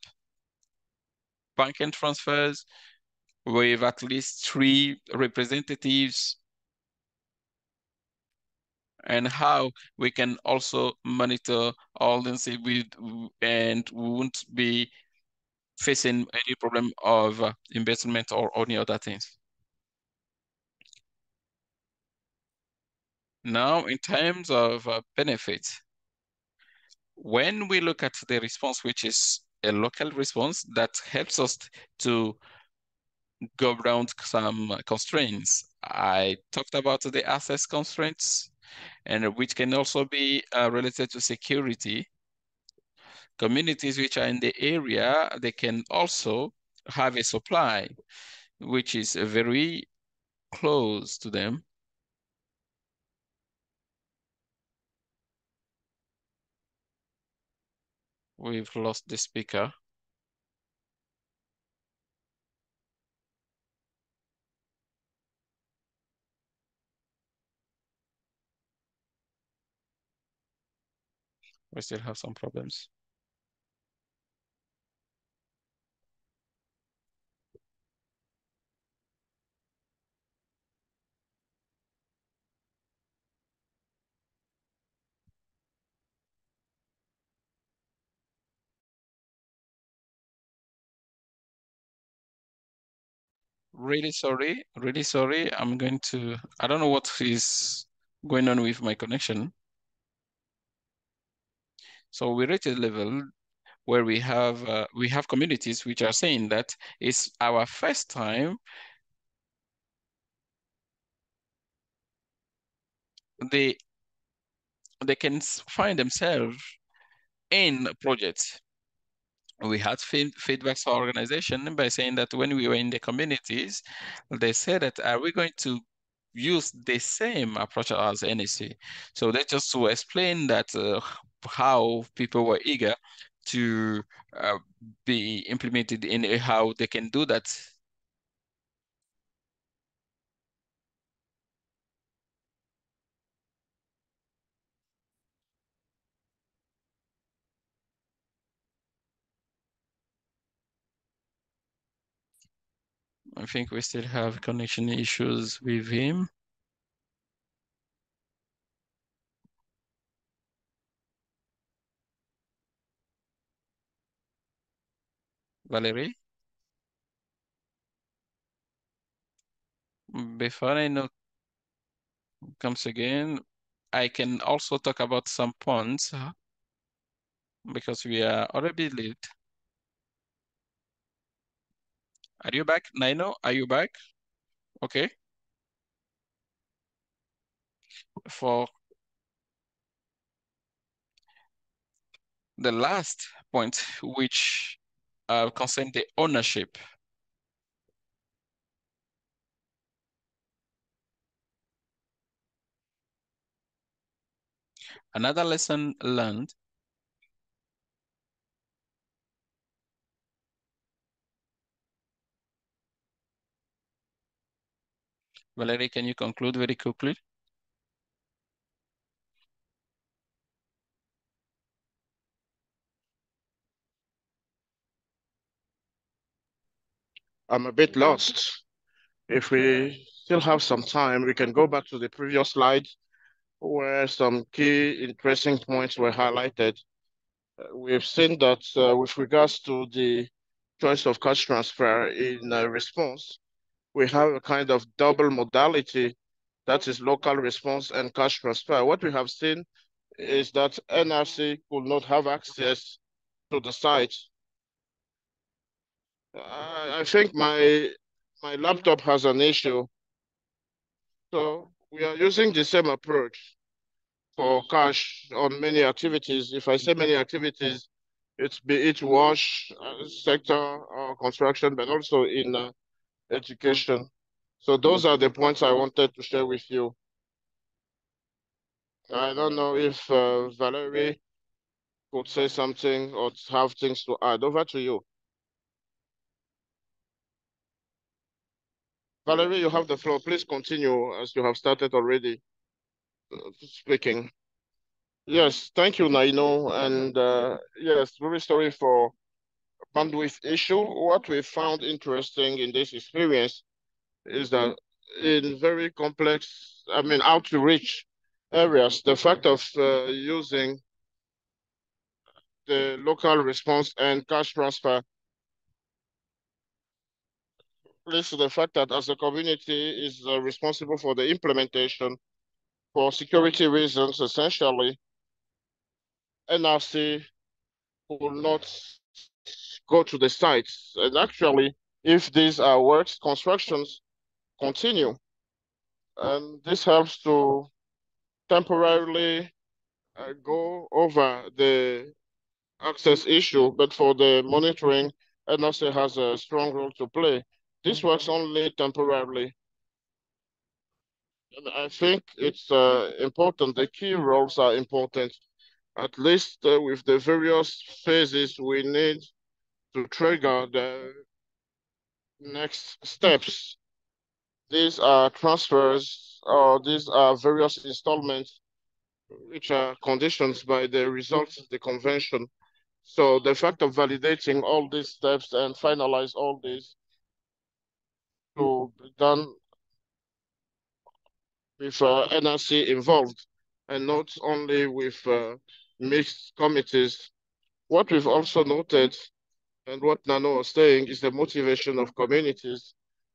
banking transfers with at least 3 representatives, and how we can also monitor all this and we won't be facing any problem of investment or any other things. Now, in terms of benefits, when we look at the response, which is a local response that helps us to go around some constraints. I talked about the access constraints, and which can also be related to security. Communities which are in the area, they can also have a supply, which is very close to them. We've lost the speaker. We still have some problems. Really sorry, really sorry. I don't know what is going on with my connection. So we reach a level where we have communities which are saying that it's our first time they can find themselves in projects. We had feedbacks for organization by saying that when we were in the communities, they said that are we going to use the same approach as NEC? So that's just to explain that how people were eager to be implemented in how they can do that. I think we still have connection issues with him. Valerie? Before I know comes again, I can also talk about some points because we are already late. Are you back, Naino? Are you back? Okay. For the last point, which concern the ownership. Another lesson learned. Valerie, can you conclude very quickly? I'm a bit lost. If we still have some time, we can go back to the previous slide where some key interesting points were highlighted. We've seen that with regards to the choice of cash transfer in response, we have a kind of double modality, that is local response and cash transfer. What we have seen is that NRC could not have access to the site. I think my laptop has an issue. So we are using the same approach for cash on many activities. If I say many activities, it's be it wash sector or construction, but also in education. So those are the points I wanted to share with you. I don't know if Valerie could say something or have things to add. Over to you. Valerie, you have the floor. Please continue as you have started already speaking. Yes, thank you, Naino. And yes, very sorry for bandwidth issue. What we found interesting in this experience is that in very complex, outreach areas, the fact of using the local response and cash transfer leads to the fact that as a community is responsible for the implementation for security reasons, essentially, NRC will not go to the sites. And actually, if these are works, constructions continue. And this helps to temporarily go over the access issue, but for the monitoring, NRC has a strong role to play. This works only temporarily. And I think it's important. The key roles are important, at least with the various phases we need to trigger the next steps. These are transfers or these are various installments which are conditioned by the results of the convention. So the fact of validating all these steps and finalize all these to be done with NRC involved and not only with mixed committees. What we've also noted and what Nano was saying is the motivation of communities.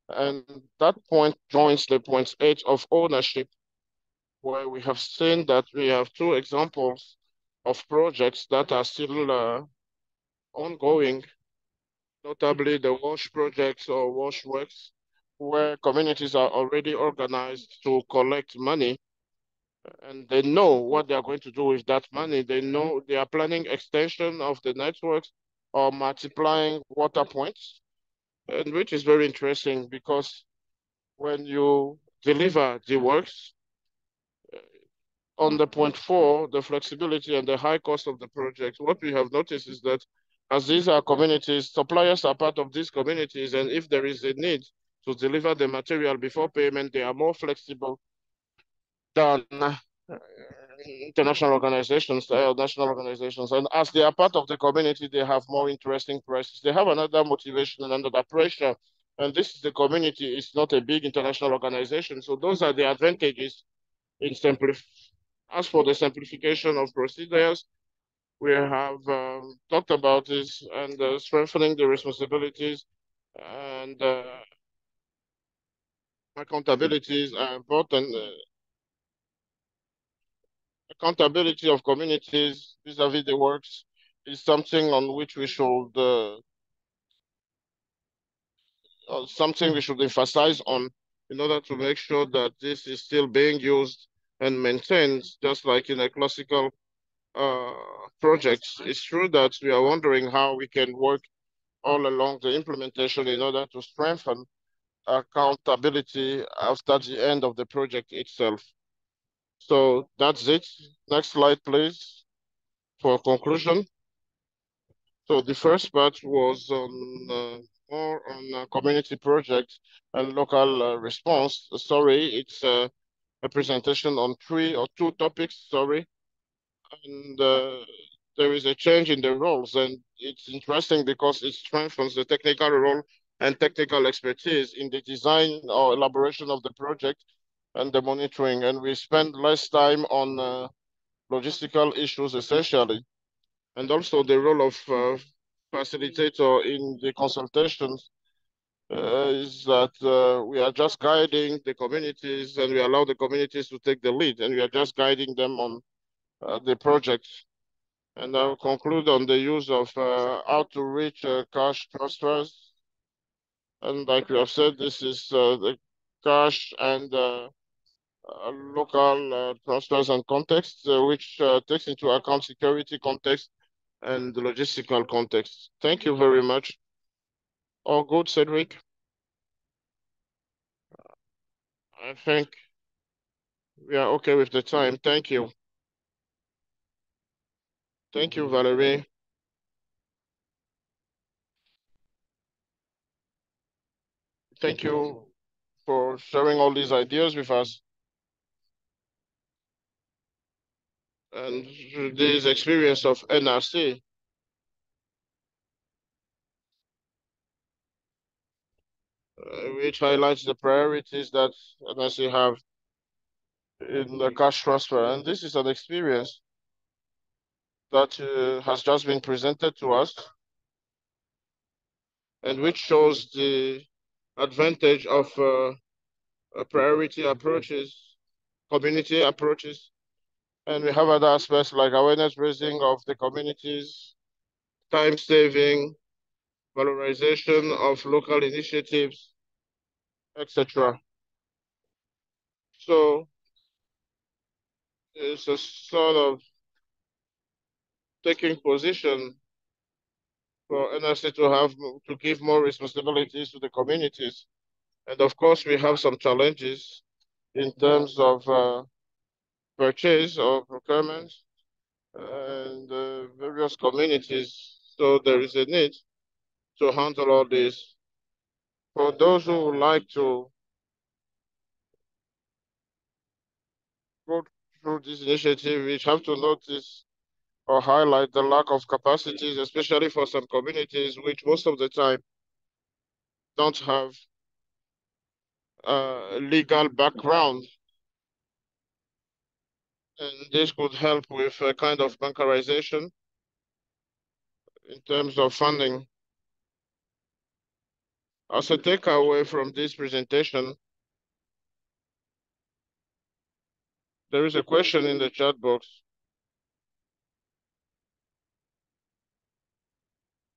And that point joins the point 8 of ownership, where we have seen that we have two examples of projects that are still ongoing, notably the WASH projects or WASH works, where communities are already organized to collect money and they know what they are going to do with that money. They know they are planning extension of the networks or multiplying water points, and which is very interesting because when you deliver the works on the point 4, the flexibility and the high cost of the project, what we have noticed is that as these are communities, suppliers are part of these communities, and if there is a need to deliver the material before payment, they are more flexible than international organizations, national organizations. And as they are part of the community, they have more interesting prices. They have another motivation and another pressure. And this is the community, it's not a big international organization. So those are the advantages in as for the simplification of procedures, we have talked about this and strengthening the responsibilities and accountabilities are important. Accountability of communities vis-a-vis the works is something on which we should something we should emphasize on in order to make sure that this is still being used and maintained, just like in a classical uh, project. It's true that we are wondering how we can work all along the implementation in order to strengthen accountability after the end of the project itself. So that's it. Next slide, please, for conclusion. So the first part was on more on community projects and local response. Sorry, it's a presentation on two topics. Sorry, and there is a change in the roles, and it's interesting because it strengthens the technical role and technical expertise in the design or elaboration of the project and the monitoring, and we spend less time on logistical issues essentially, and also the role of facilitator in the consultations is that we are just guiding the communities and we allow the communities to take the lead and we are just guiding them on the project. And I'll conclude on the use of how to reach cash transfers. And like we have said, this is the cash and local transfers and context, which takes into account security context and the logistical context. Thank you very much. All good, Cedric? I think we are okay with the time. Thank you. Thank you, Valerie. Thank you for sharing all these ideas with us and this experience of NRC. Which highlights the priorities that NRC have in the cash transfer. And this is an experience that has just been presented to us and which shows the advantage of priority approaches, community approaches. And we have other aspects like awareness raising of the communities, time saving, valorization of local initiatives, etc. So it's a sort of taking position for NRC to have to give more responsibilities to the communities. And of course, we have some challenges in terms of purchase or procurement and various communities. So there is a need to handle all this. For those who would like to go through this initiative, we have to notice or highlight the lack of capacities, especially for some communities, which most of the time don't have a legal background. And this could help with a kind of bancarization in terms of funding. As a takeaway from this presentation, there is a question in the chat box.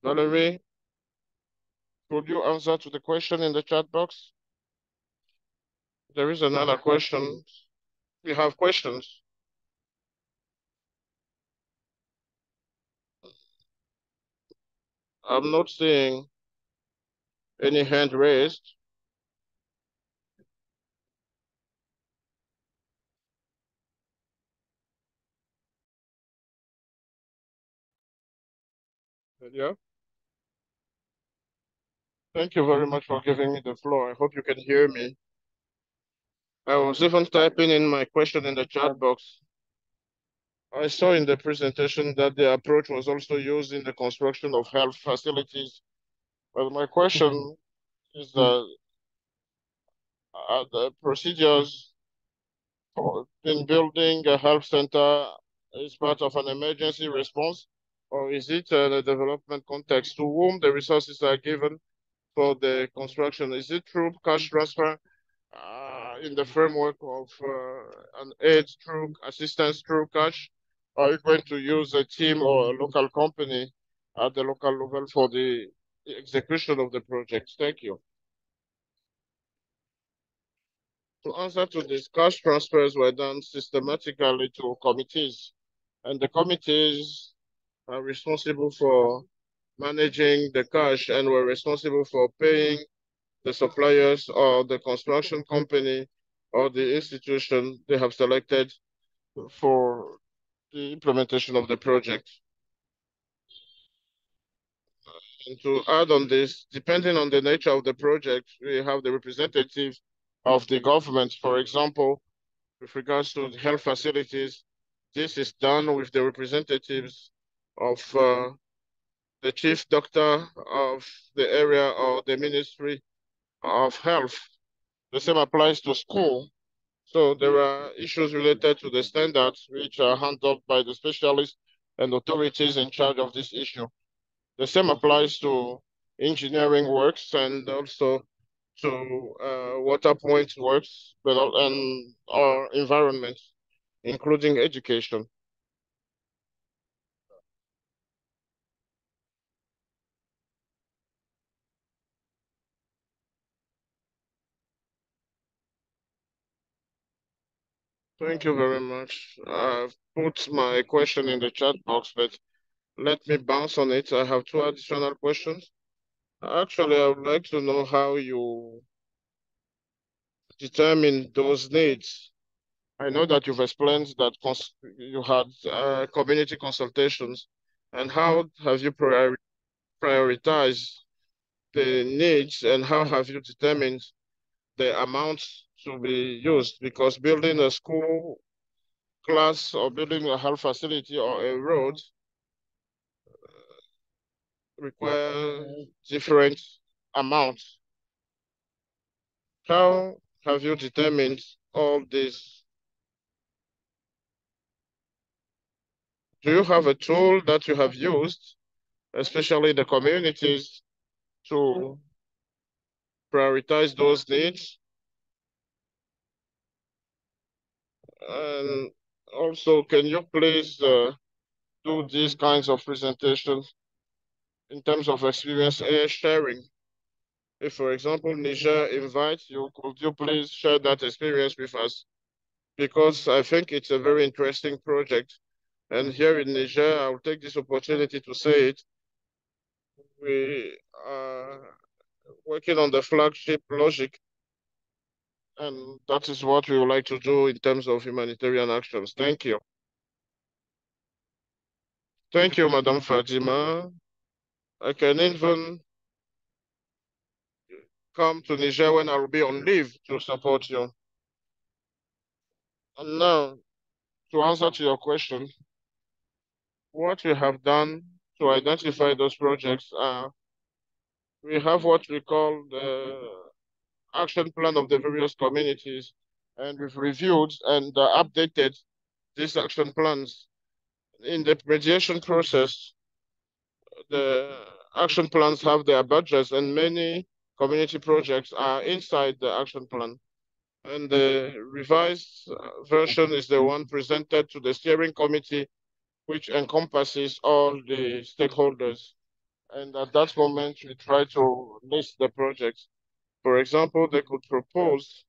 Valerie, could you answer to the question in the chat box? There is another question. We have questions. I'm not seeing any hand raised. Yeah. Thank you very much for giving me the floor. I hope you can hear me. I was even typing in my question in the chat box. I saw in the presentation that the approach was also used in the construction of health facilities. Well, my question is the procedures in building a health center is part of an emergency response, or is it a development context to whom the resources are given for the construction? Is it through cash transfer in the framework of an aid through assistance through cash? Or are you going to use a team or a local company at the local level for the execution of the project? Thank you. To answer to this, cash transfers were done systematically to committees, and the committees are responsible for managing the cash and were responsible for paying the suppliers or the construction company or the institution they have selected for the implementation of the project. And to add on this, depending on the nature of the project, we have the representative of the government. For example, with regards to the health facilities, this is done with the representatives of the chief doctor of the area or the Ministry of Health. The same applies to school. So there are issues related to the standards which are handled by the specialists and authorities in charge of this issue. The same applies to engineering works and also to water point works, and our environment, including education. Thank you very much. I've put my question in the chat box, but let me bounce on it. I have two additional questions. Actually, I would like to know how you determine those needs. I know that you've explained that you had community consultations, and how have you prioritized the needs, and how have you determined the amounts to be used? Because building a school class or building a health facility or a road require different amounts. How have you determined all this? Do you have a tool that you have used, especially in the communities, to prioritize those needs? And also, can you please do these kinds of presentations in terms of experience sharing? If, for example, Niger invites you, could you please share that experience with us? Because I think it's a very interesting project. And here in Niger, I'll take this opportunity to say it. We are working on the flagship logic, and that is what we would like to do in terms of humanitarian actions. Thank you. Thank you, Madam Fatima. I can even come to Niger when I'll be on leave to support you. And now, to answer to your question, what we have done to identify those projects, we have what we call the action plan of the various communities, and we've reviewed and updated these action plans. In the mediation process, the action plans have their budgets, and many community projects are inside the action plan. And the revised version is the one presented to the steering committee, which encompasses all the stakeholders. And at that moment, we try to list the projects. For example, they could propose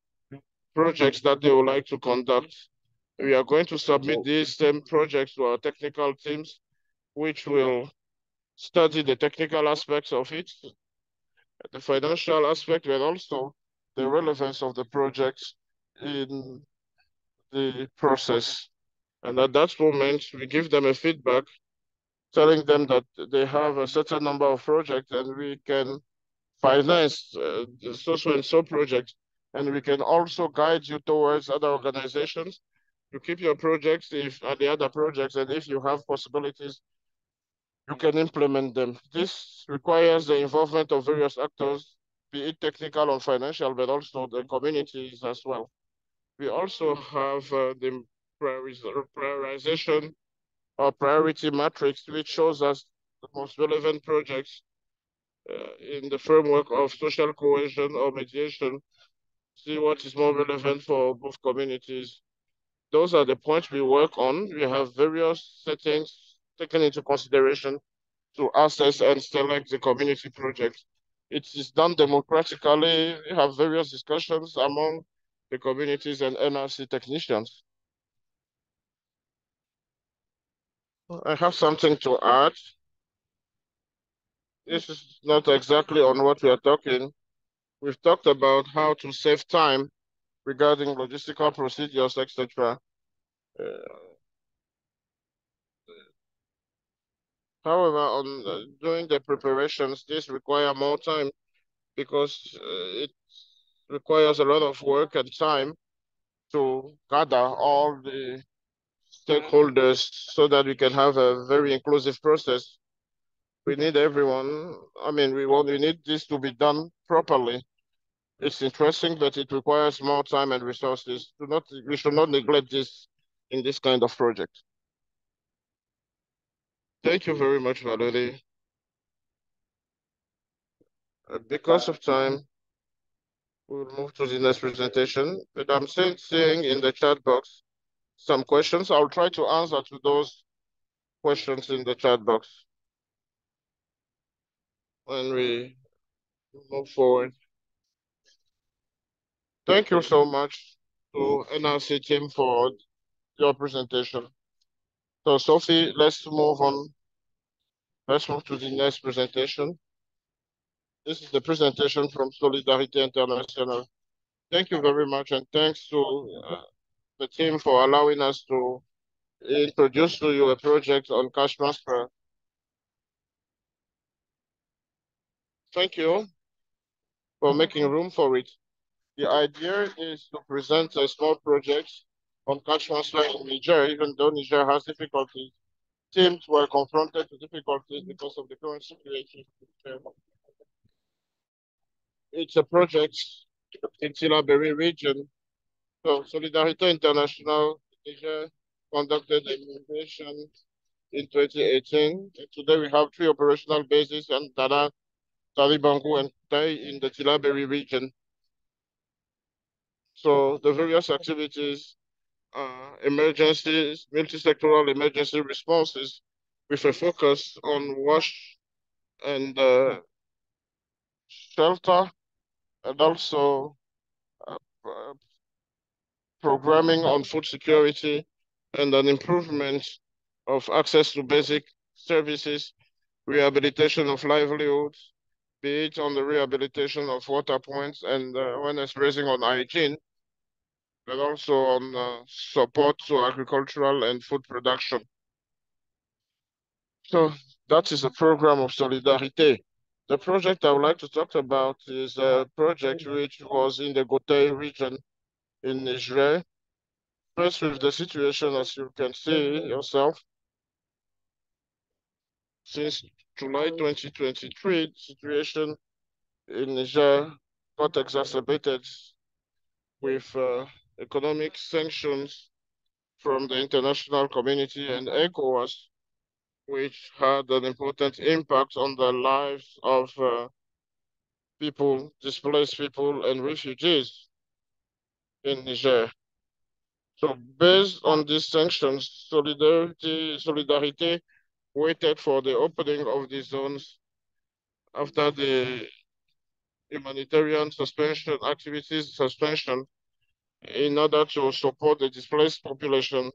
projects that they would like to conduct. We are going to submit these same projects to our technical teams, which will study the technical aspects of it, the financial aspect, but also the relevance of the projects in the process. And at that moment, we give them a feedback, telling them that they have a certain number of projects and we can finance the so and so project. And we can also guide you towards other organizations to keep your projects if the other projects, and if you have possibilities, you can implement them. This requires the involvement of various actors, be it technical or financial, but also the communities as well. We also have the prioritization or priority matrix, which shows us the most relevant projects in the framework of social cohesion or mediation, see what is more relevant for both communities. Those are the points we work on. We have various settings taken into consideration to assess and select the community project. It is done democratically. We have various discussions among the communities and NRC technicians. I have something to add. This is not exactly on what we are talking. We've talked about how to save time regarding logistical procedures, etc. However, on doing the preparations, this require more time because it requires a lot of work and time to gather all the stakeholders so that we can have a very inclusive process. We need everyone. I mean, we need this to be done properly. It's interesting, but it requires more time and resources. We should not neglect this in this kind of project. Thank you very much, Valerie. Because of time, we'll move to the next presentation. But I'm seeing in the chat box some questions. I'll try to answer to those questions in the chat box when we move forward. Thank you so much to NRC team for your presentation. So Sophie, let's move on. Let's move to the next presentation. This is the presentation from Solidarité International. Thank you very much, and thanks to the team for allowing us to introduce to you a project on cash transfer. Thank you for making room for it. The idea is to present a small project on cash transfer in Niger, even though Niger has difficulties. Teams were confronted with difficulties because of the current situation. It's a project in Tilaberi region. So Solidarité International Niger conducted a mission in 2018. And today we have 3 operational bases in Dada, Talibangu, and Tai in the Tilaberi region. So the various activities are emergencies, multi-sectoral emergency responses with a focus on wash and shelter, and also uh, programming on food security and an improvement of access to basic services, rehabilitation of livelihoods, be it on the rehabilitation of water points and awareness raising on hygiene, but also on support to agricultural and food production. So that is a program of Solidarité. The project I would like to talk about is a project which was in the Gotei region in Niger. First, with the situation, as you can see yourself, since July 2023, the situation in Niger got exacerbated with economic sanctions from the international community and ECOWAS, which had an important impact on the lives of people, displaced people, and refugees in Niger. So, based on these sanctions, Solidarity waited for the opening of the zones after the humanitarian suspension in order to support the displaced population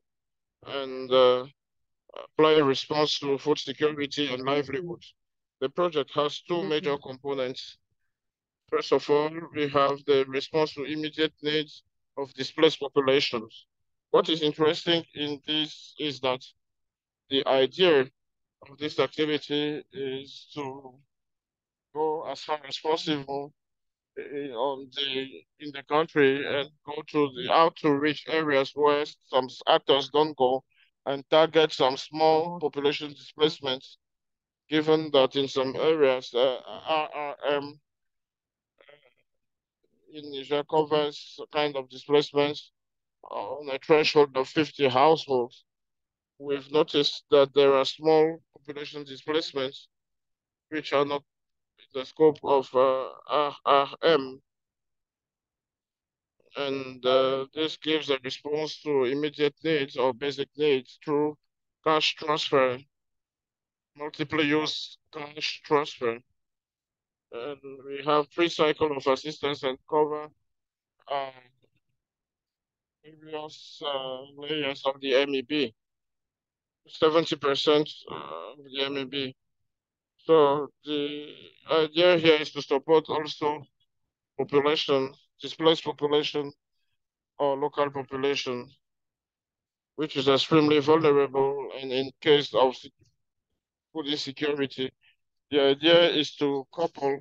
and apply a response to food security and livelihood. The project has two major components. First of all, we have the response to immediate needs of displaced populations. What is interesting in this is that the idea of this activity is to go as far as possible in the country and go to the outreach areas where some actors don't go and target some small population displacements, given that in some areas RRM in Niger covers kind of displacements on a threshold of 50 households. We've noticed that there are small population displacements which are not in the scope of RRM, and this gives a response to immediate needs or basic needs through cash transfer, multiple use cash transfer. And we have three cycle of assistance and cover uh, various layers of the MEB, 70% of the MEB. So the idea here is to support also population, displaced population or local population, which is extremely vulnerable and in case of food insecurity. The idea is to couple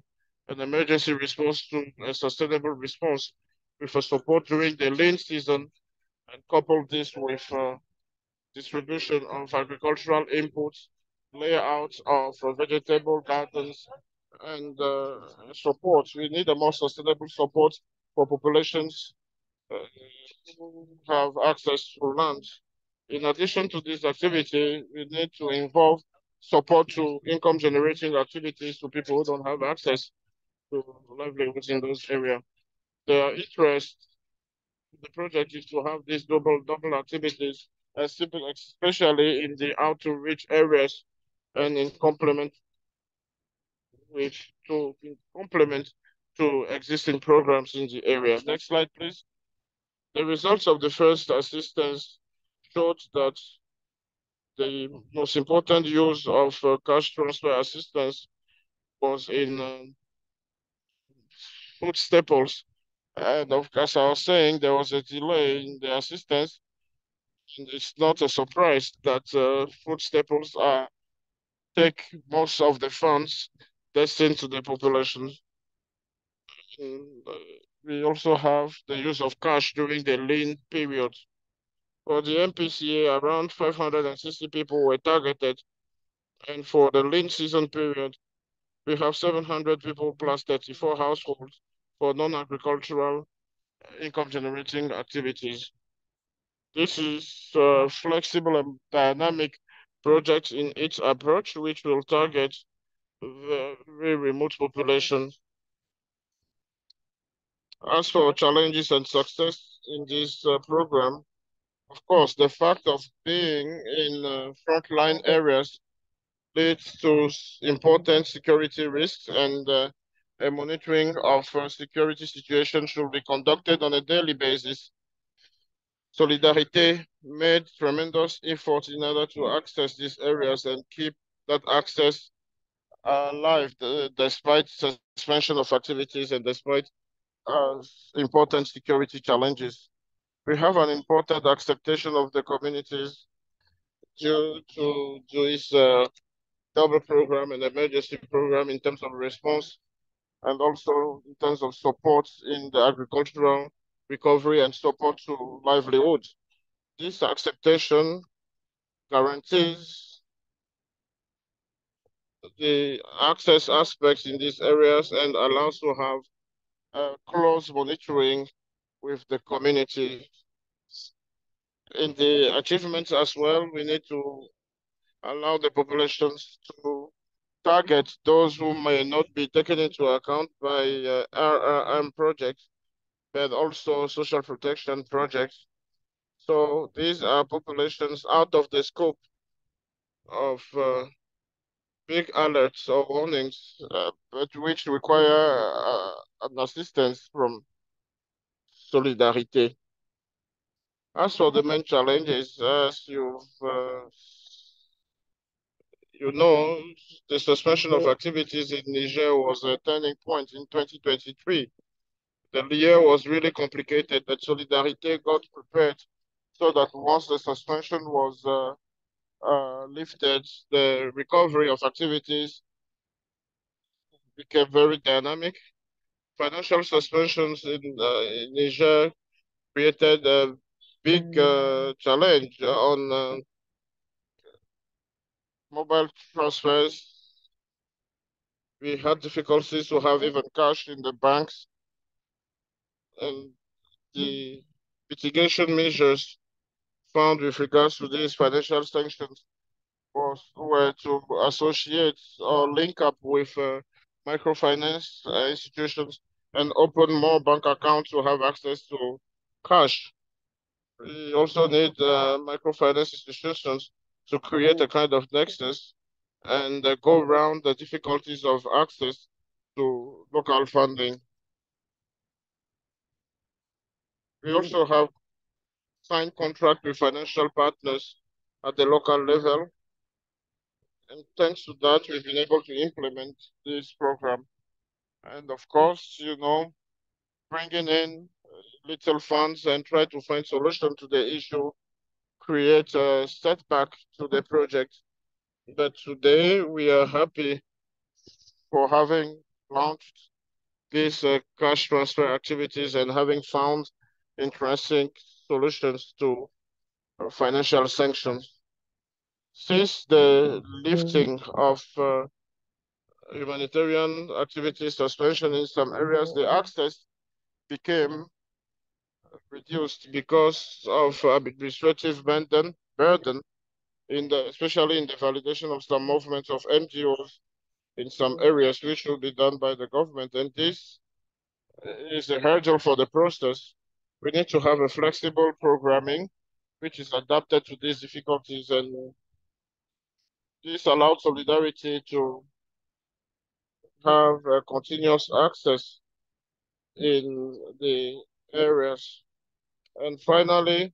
an emergency response to a sustainable response with a support during the lean season and couple this with distribution of agricultural inputs, layout of vegetable gardens, and support. We need a more sustainable support for populations who have access to land. In addition to this activity, we need to involve support to income generating activities to people who don't have access to livelihoods in those areas. The interest in the project is to have these double activities, especially in the outreach areas and in complement with in complement to existing programs in the area. Next slide, please. The results of the first assistance showed that the most important use of cash transfer assistance was in food staples. And of course, I was saying there was a delay in the assistance. And it's not a surprise that food staples take most of the funds destined to the population. And, we also have the use of cash during the lean period. For the MPCA, around 560 people were targeted. And for the lean season period, we have 700 people plus 34 households for non-agricultural income generating activities. This is a flexible and dynamic project in its approach, which will target very remote populations. As for challenges and success in this program, of course, the fact of being in frontline areas leads to important security risks, and a monitoring of security situation should be conducted on a daily basis. Solidarité made tremendous effort in order to access these areas and keep that access alive despite suspension of activities and despite important security challenges. We have an important acceptation of the communities due to this double program and emergency program in terms of response and also in terms of support in the agricultural recovery and support to livelihood. This acceptation guarantees the access aspects in these areas and allows to have close monitoring with the community. In the achievements as well, we need to allow the populations to target those who may not be taken into account by RRM projects, but also social protection projects. So these are populations out of the scope of big alerts or warnings, but which require an assistance from Solidarité. As for the main challenges, as you know, the suspension of activities in Niger was a turning point in 2023. The year was really complicated, but Solidarité got prepared so that once the suspension was lifted, the recovery of activities became very dynamic. Financial suspensions in Niger created a big challenge on mobile transfers. We had difficulties to have even cash in the banks, and the mitigation measures found with regards to these financial sanctions were to associate or link up with microfinance institutions and open more bank accounts to have access to cash. We also need microfinance institutions to create a kind of nexus and go around the difficulties of access to local funding. We also have signed contract with financial partners at the local level. And thanks to that, we've been able to implement this program. And of course, bringing in little funds and try to find solution to the issue create a setback to the project. But today we are happy for having launched these cash transfer activities and having found interesting solutions to financial sanctions. Since the lifting of humanitarian activity suspension in some areas, the access became reduced because of administrative burden especially in the validation of some movements of NGOs in some areas, which will be done by the government. And this is a hurdle for the process. We need to have a flexible programming which is adapted to these difficulties, and this allows Solidarity to have continuous access in the areas. And finally,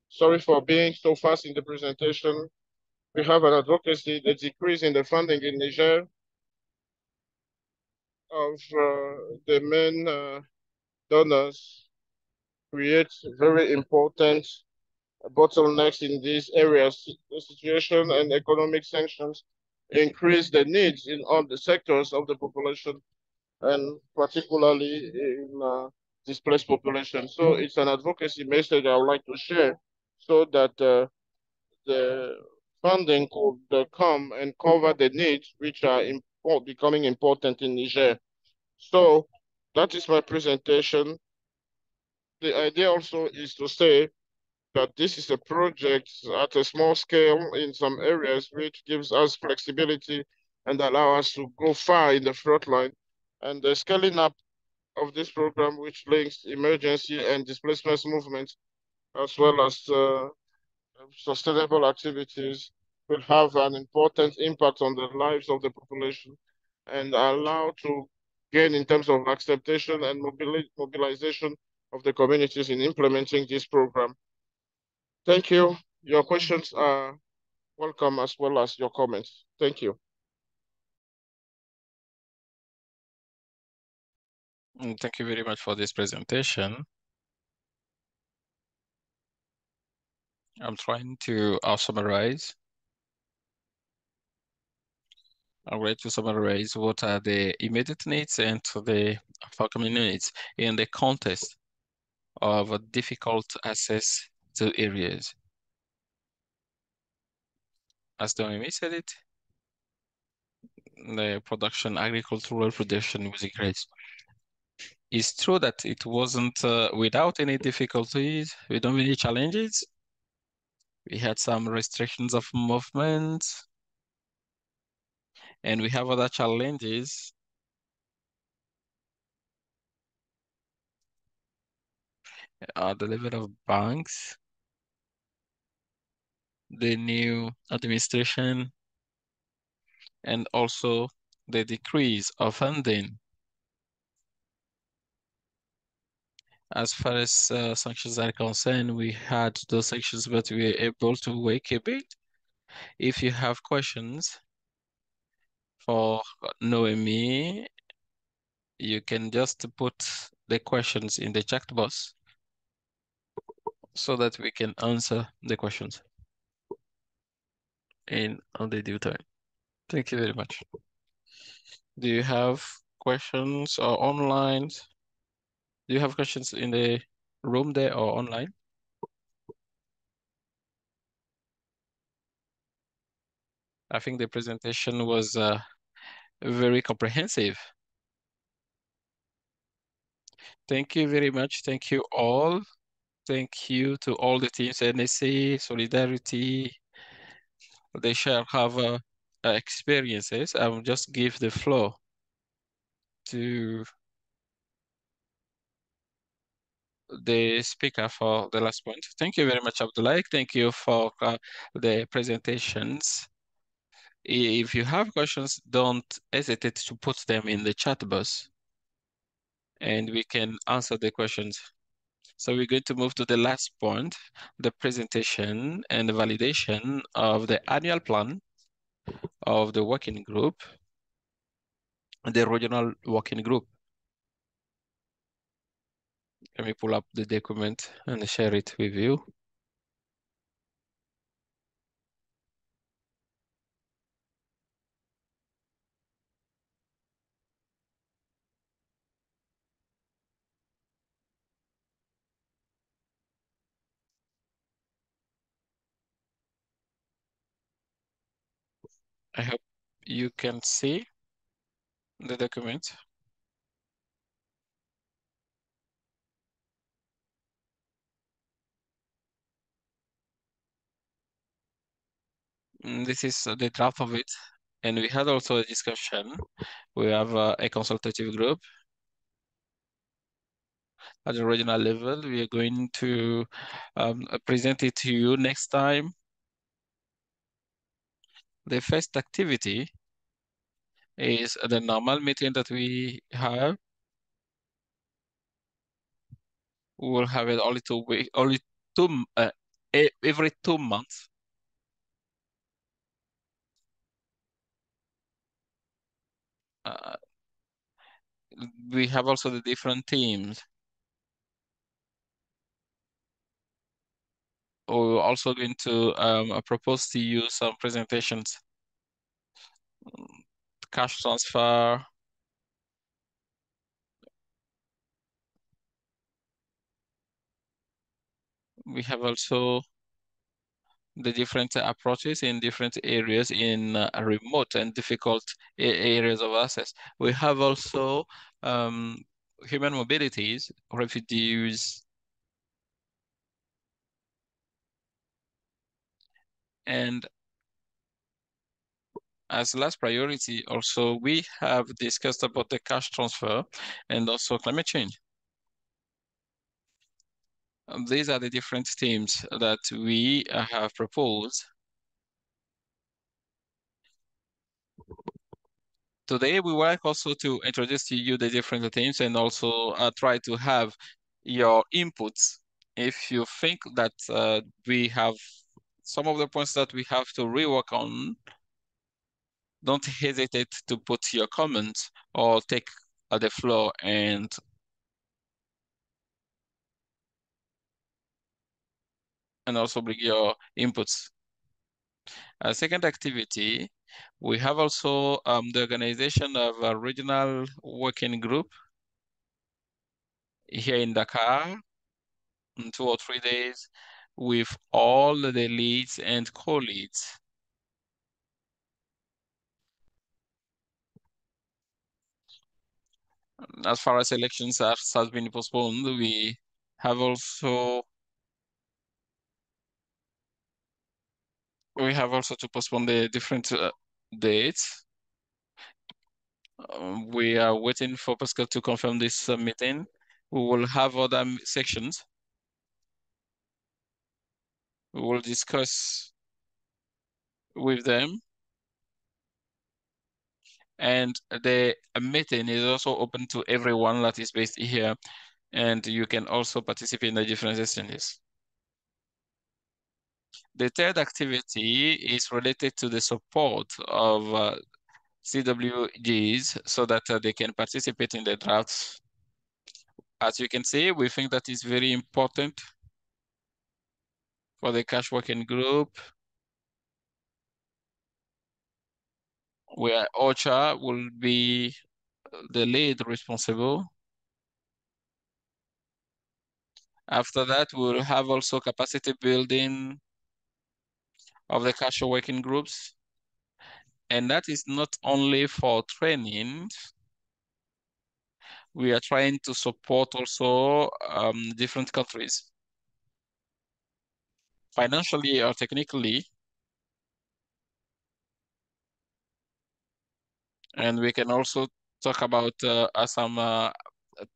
sorry for being so fast in the presentation, we have an advocacy, the decrease in the funding in Niger of the main donors creates very important bottlenecks in these areas. The situation and economic sanctions increase the needs in all the sectors of the population, and particularly in displaced population. So it's an advocacy message I would like to share so that the funding could come and cover the needs which are becoming important in Niger. So that is my presentation. The idea also is to say that this is a project at a small scale in some areas, which gives us flexibility and allow us to go far in the front line. And the scaling up of this program, which links emergency and displacement movements, as well as sustainable activities, will have an important impact on the lives of the population and allow to gain in terms of acceptation and mobilization of the communities in implementing this program. Thank you. Your questions are welcome as well as your comments. Thank you. Thank you very much for this presentation. I'm trying to summarize. I'm going to summarize what are the immediate needs and the forthcoming needs in the context of difficult access to areas. As Domi said it, the agricultural production was increased. It's true that it wasn't without any difficulties, without any challenges. We had some restrictions of movement, and we have other challenges. At the level of banks, the new administration, and also the decrease of funding. As far as sanctions are concerned, we had those sanctions, but we were able to wake a bit. If you have questions for Noemi, you can just put the questions in the chat box so that we can answer the questions on the due time. Thank you very much. Do you have questions or online? Do you have questions in the room there or online? I think the presentation was very comprehensive. Thank you very much. Thank you all. Thank you to all the teams, NSA, Solidarity. They shall have experiences. I will just give the floor to the speaker for the last point. Thank you very much, Abdullah. Thank you for the presentations. If you have questions, don't hesitate to put them in the chat box and we can answer the questions. So we're going to move to the last point, the presentation and the validation of the annual plan of the working group, the regional working group. Let me pull up the document and share it with you. I hope you can see the document. This is the draft of it. And we had also a discussion. We have a consultative group at the regional level. We are going to present it to you next time. The first activity is the normal meeting that we have. We will have it only every 2 months. We have also the different teams. We're also going to propose to you some presentations. Cash transfer. We have also the different approaches in different areas in remote and difficult areas of access. We have also human mobilities, refugees, and as last priority, also we have discussed about the cash transfer and also climate change. These are the different themes that we have proposed. Today, we would like also to introduce to you the different themes and also try to have your inputs. If you think that we have some of the points that we have to rework on, don't hesitate to put your comments or take the floor and also bring your inputs. A second activity, we have also the organization of a regional working group here in Dakar. in 2 or 3 days with all the leads and co-leads. As far as elections has been postponed, we have also to postpone the different dates. We are waiting for Pascal to confirm this meeting. We will have other sections. We will discuss with them. And the meeting is also open to everyone that is based here. And you can also participate in the different sessions. The third activity is related to the support of CWGs so that they can participate in the drafts. As you can see, we think that is very important for the cash working group, where OCHA will be the lead responsible. After that, we'll have also capacity building of the cash working groups. And that is not only for training. We are trying to support also different countries, financially or technically. And we can also talk about some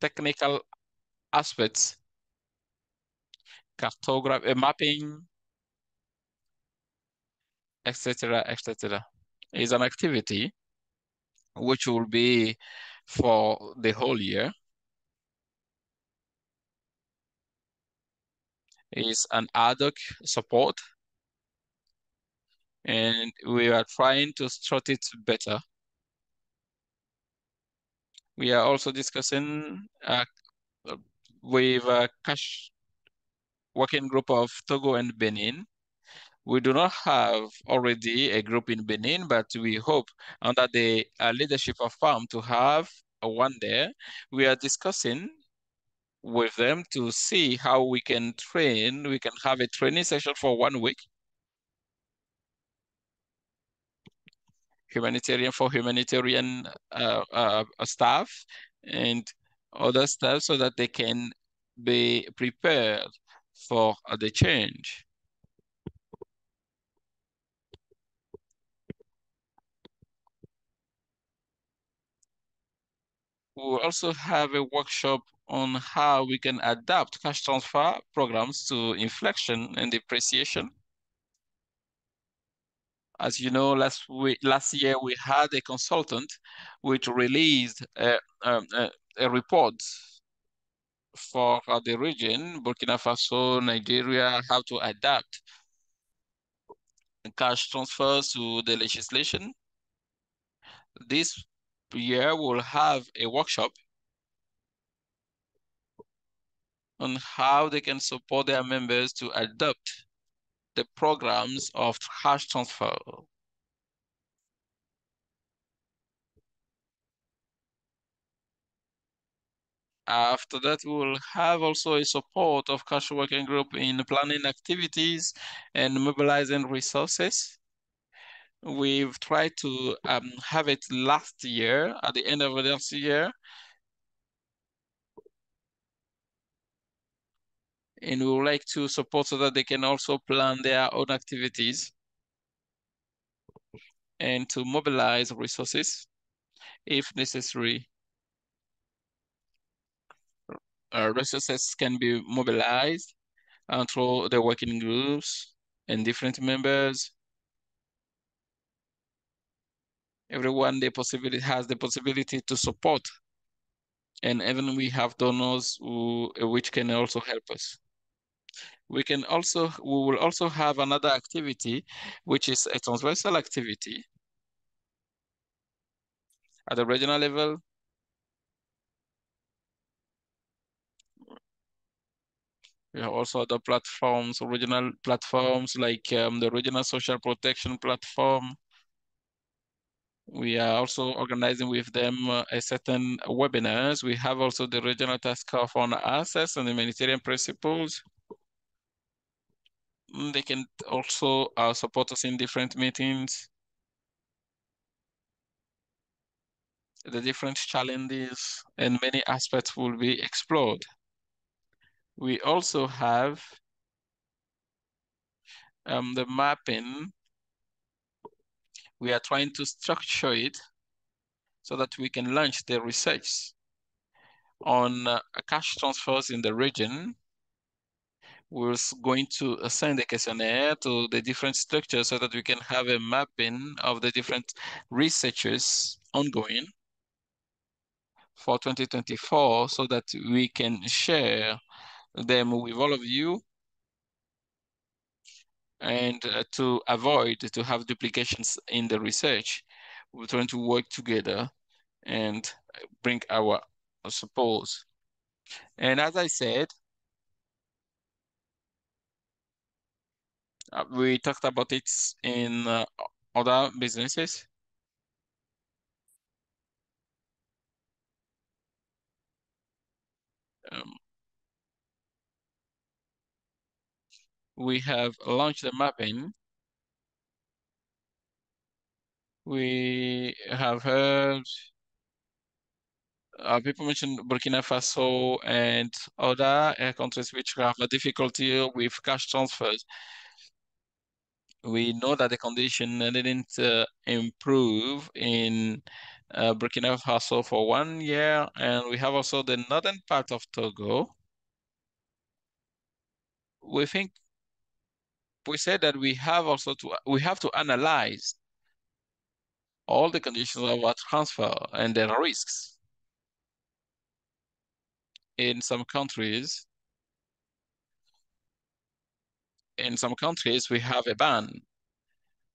technical aspects, cartography, mapping, etc., etc. Is an activity which will be for the whole year. Is an ad hoc support, and we are trying to structure it better. We are also discussing with a cash working group of Togo and Benin. We do not have already a group in Benin, but we hope under the leadership of FARM to have one there. We are discussing with them to see how we can train. We can have a training session for 1 week. Humanitarian staff and other staff so that they can be prepared for the change. We will also have a workshop on how we can adapt cash transfer programs to inflation and depreciation. As you know, last year we had a consultant which released a report for the region, Burkina Faso, Nigeria, how to adapt cash transfers to the legislation. This year we'll have a workshop on how they can support their members to adopt the programs of cash transfer. After that, we will have also a support of cash working group in planning activities and mobilizing resources. We've tried to have it last year, at the end of last year. And we would like to support so that they can also plan their own activities and to mobilize resources if necessary. Resources can be mobilized through the working groups and different members. Everyone has the possibility to support. And even we have donors which can also help us. We will also have another activity, which is a transversal activity at the regional level. We have also other platforms, regional platforms like the Regional Social Protection Platform. We are also organizing with them a certain webinars. We have also the Regional Task Force on Access and Humanitarian Principles. They can also support us in different meetings. The different challenges and many aspects will be explored. We also have the mapping. We are trying to structure it so that we can launch the research on cash transfers in the region. We're going to send a questionnaire to the different structures so that we can have a mapping of the different researches ongoing for 2024 so that we can share them with all of you and to avoid to have duplications in the research. We're trying to work together and bring our support. And as I said, we talked about it in other businesses. We have launched the mapping. We have heard people mention Burkina Faso and other countries which have a difficulty with cash transfers. We know that the condition didn't improve in Burkina Faso for 1 year, and we have also the northern part of Togo. We said that we have to analyze all the conditions of our transfer and their risks. In some countries, we have a ban.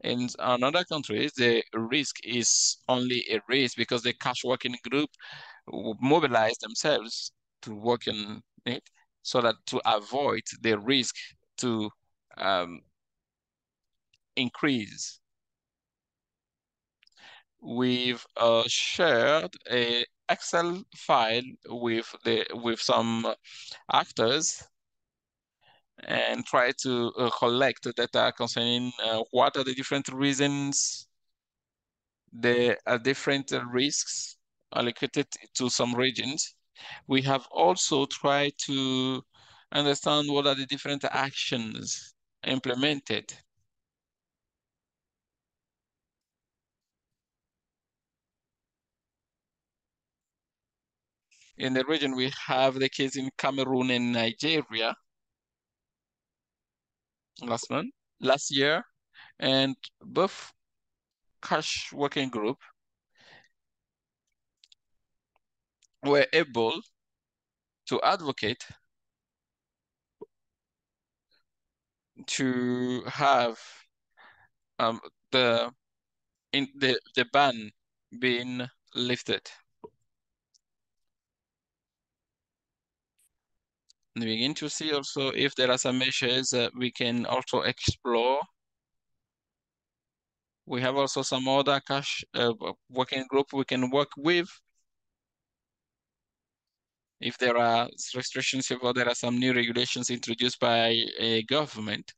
In other countries, the risk is only a risk because the cash working group mobilize themselves to work on it so that to avoid the risk to increase. We've shared a Excel file with some actors and try to collect data concerning what are the different reasons, the different risks allocated to some regions. We have also tried to understand what are the different actions implemented. In the region, we have the case in Cameroon and Nigeria last year, and both cash working group were able to advocate to have the ban being lifted. And we begin to see also if there are some measures that we can also explore. We have also some other cash working group we can work with. If there are restrictions, if there are some new regulations introduced by a government.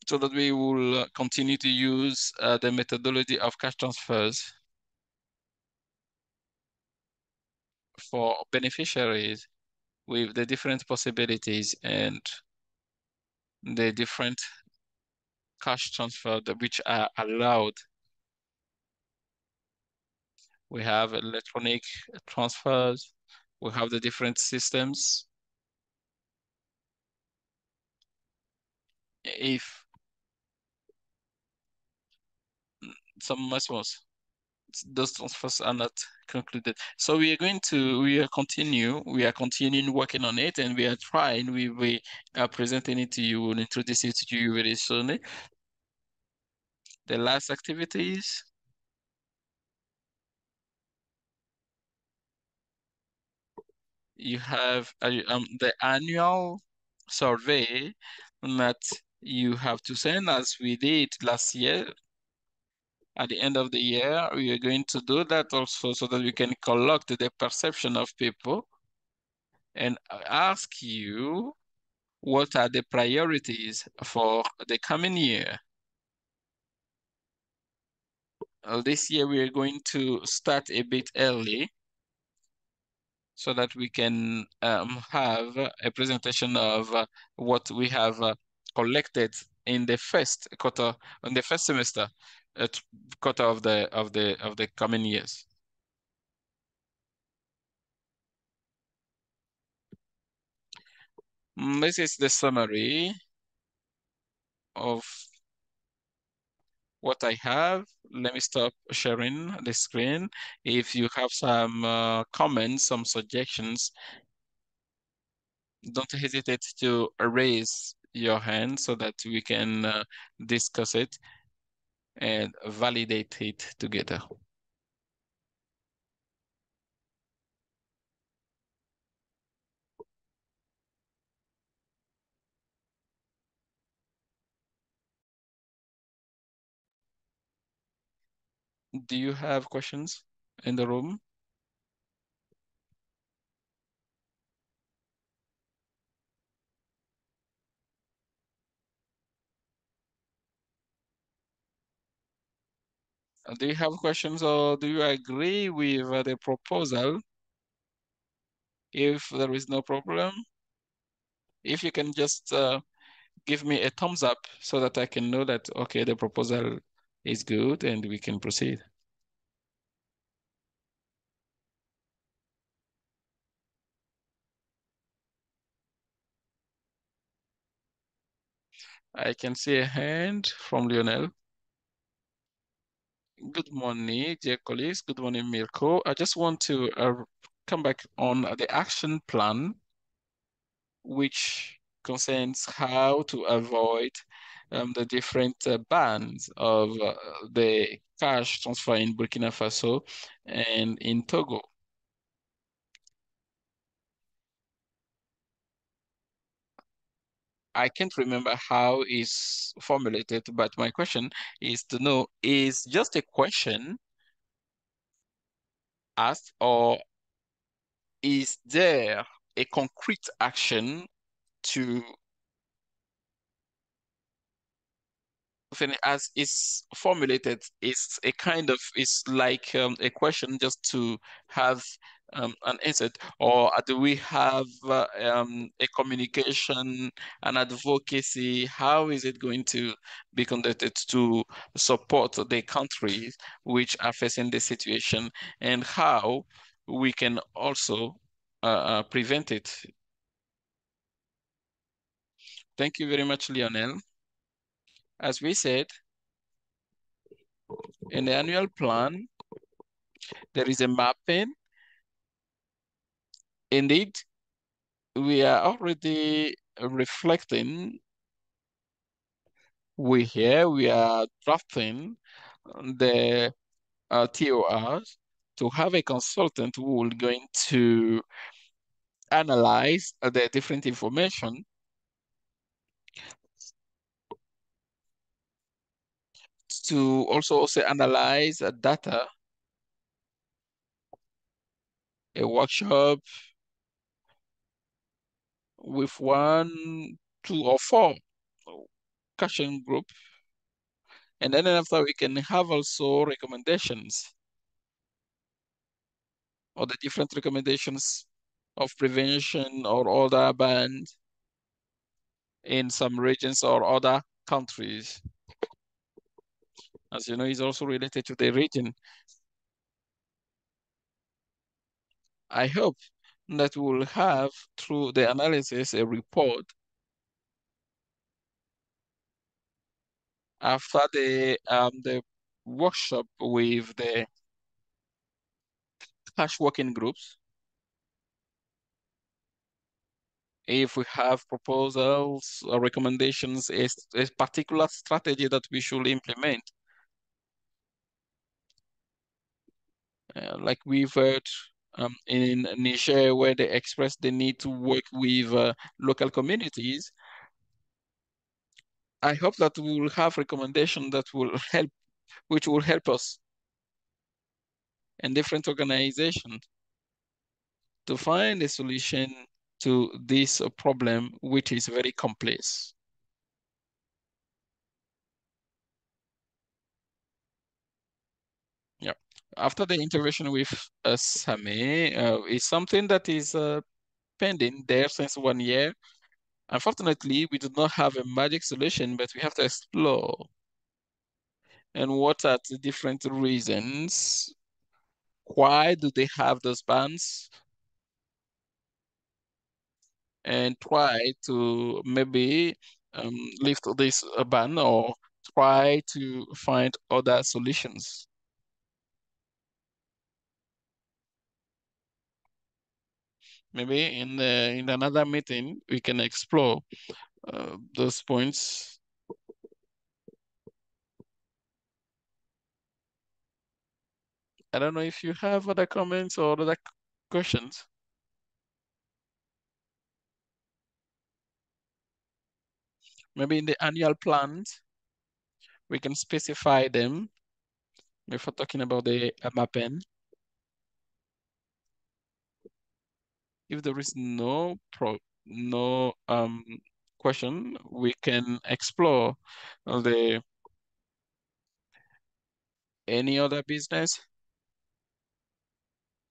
So that we will continue to use the methodology of cash transfers for beneficiaries with the different possibilities and the different cash transfer which are allowed. We have electronic transfers. We have the different systems. If some those transfers are not concluded. So we are continuing working on it, and we are trying, we are presenting it to you and introduce it to you very soon. The last activities. You have the annual survey that you have to send as we did last year. At the end of the year, we are going to do that also so that we can collect the perception of people. and ask you what are the priorities for the coming year. This year we are going to start a bit early so that we can have a presentation of what we have collected in the first quarter, in the first semester, quarter of the coming years. This is the summary of what I have. Let me stop sharing the screen. If you have some comments, some suggestions, don't hesitate to raise your hand so that we can discuss it and validate it together. Do you have questions in the room? Do you have questions or do you agree with the proposal? If there is no problem, if you can just give me a thumbs up so that I can know that, okay, the proposal is good and we can proceed. I can see a hand from Lionel. Good morning, dear colleagues. Good morning, Mirko. I just want to come back on the action plan, which concerns how to avoid the different bans of the cash transfer in Burkina Faso and in Togo. I can't remember how it's formulated, but my question is to know, is just a question asked, or is there a concrete action to, as it's formulated, it's a kind of, it's like a question just to have an answer, or do we have a communication, an advocacy? How is it going to be conducted to support the countries which are facing the situation, and how we can also prevent it? Thank you very much, Lionel. As we said, in the annual plan, there is a mapping. Indeed, we are already reflecting. We are drafting the TORs to have a consultant who will going to analyze the different information to also analyze data, a workshop with 1, 2, or 4 caching group. And then after we can have also recommendations, or the different recommendations of prevention or other bans in some regions or other countries. As you know, it's also related to the region. I hope that we will have, through the analysis, a report after the workshop with the cash working groups. If we have proposals or recommendations, a particular strategy that we should implement. Like we've heard in Niger, where they expressed the need to work with local communities. I hope that we will have recommendations that will help, which will help us and different organizations to find a solution to this problem, which is very complex. Yeah. After the intervention with Sami, it's something that is pending there since 1 year. Unfortunately, we do not have a magic solution, but we have to explore. And what are the different reasons? Why do they have those bans? And try to maybe lift this ban or try to find other solutions. Maybe in another meeting we can explore those points. I don't know if you have other comments or other questions. Maybe in the annual plans, we can specify them before talking about the MAPN. If there is no question, we can explore the any other business.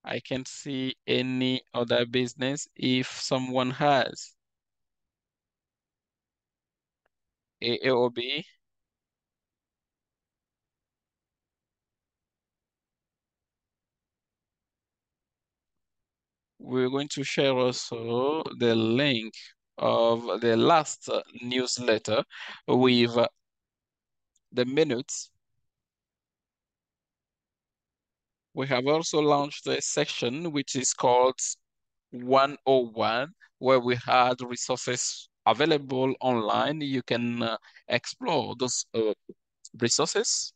I can't see any other business. If someone has A or B, we're going to share also the link of the last newsletter with the minutes. We have also launched a section which is called 101, where we had resources available online. You can explore those resources.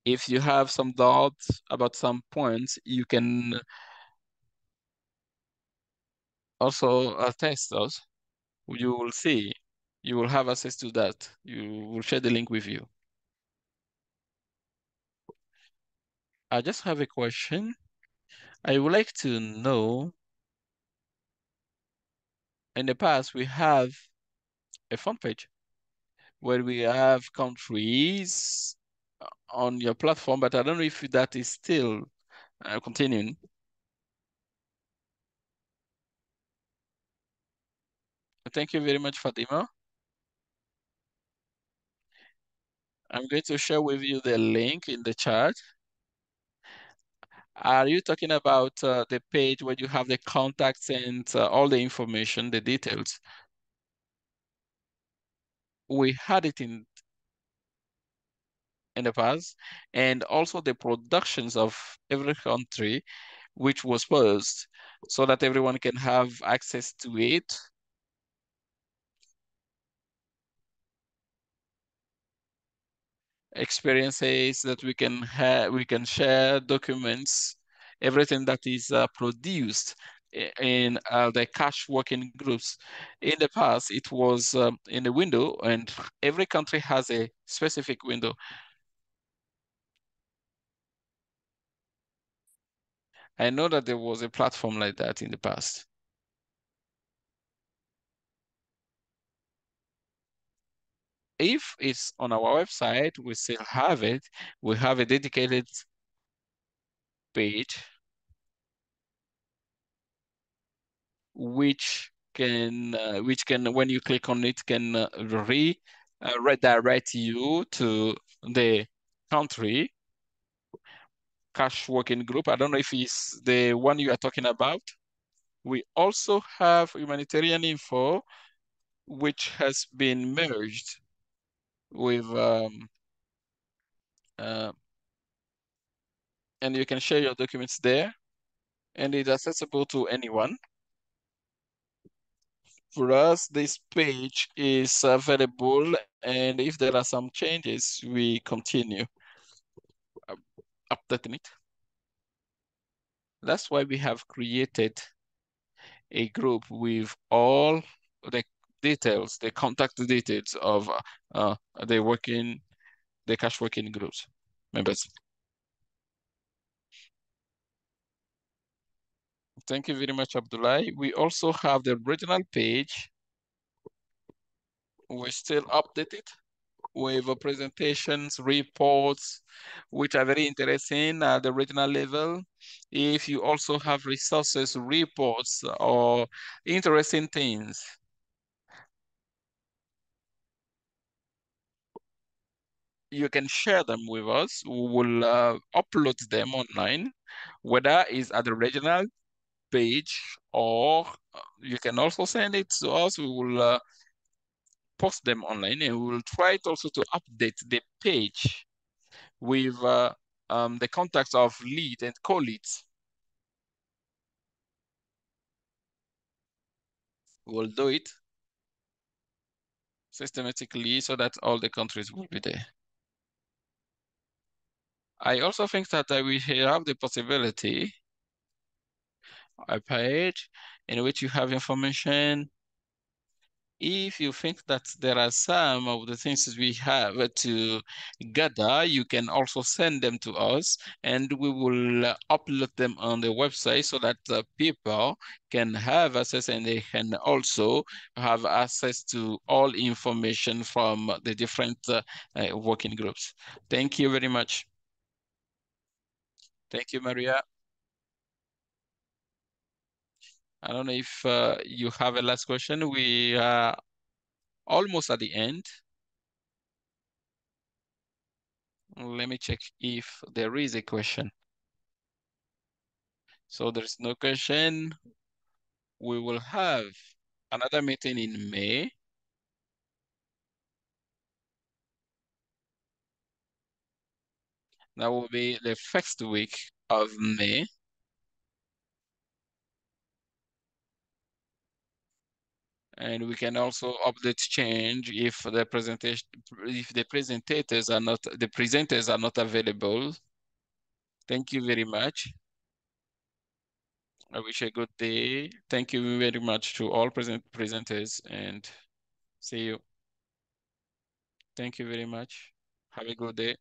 If you have some doubts about some points, you can also test us. You will see, you will have access to that. You will share the link with you. I just have a question. I would like to know, in the past, we have a front page where we have countries on your platform, but I don't know if that is still continuing. Thank you very much, Fatima. I'm going to share with you the link in the chat. Are you talking about the page where you have the contacts and all the information, the details? We had it in the past, and also the productions of every country, which was posted so that everyone can have access to it. Experiences that we can have, we can share documents, everything that is produced in the cash working groups. In the past, it was in a window, and every country has a specific window. I know that there was a platform like that in the past. If it's on our website, we still have it. We have a dedicated page which can when you click on it can redirect you to the country cash working group. I don't know if it's the one you are talking about. We also have humanitarian info, which has been merged with uh, and you can share your documents there, and it's accessible to anyone. For us, this page is available, and if there are some changes, we continue updating it. That's why we have created a group with all the details, the contact details of the cash working groups members. Thank you very much, Abdullah. We also have the regional page. We still update it with presentations, reports, which are very interesting at the regional level. If you also have resources, reports, or interesting things, you can share them with us. We will upload them online, whether it's at the regional page or you can also send it to us. We will post them online and we will try to also to update the page with the contacts of lead and co-leads. We'll do it systematically so that all the countries will be there. I also think that we have the possibility, a page in which you have information. If you think that there are some of the things that we have to gather, you can also send them to us and we will upload them on the website so that people can have access and they can also have access to all information from the different working groups. Thank you very much. Thank you, Maria. I don't know if you have a last question. We are almost at the end. Let me check if there is a question. So there's no question. We will have another meeting in May. That will be the first week of May. And we can also update change if the presentation, if the presenters are not available. Thank you very much. I wish a good day. Thank you very much to all presenters and see you. Thank you very much. Have a good day.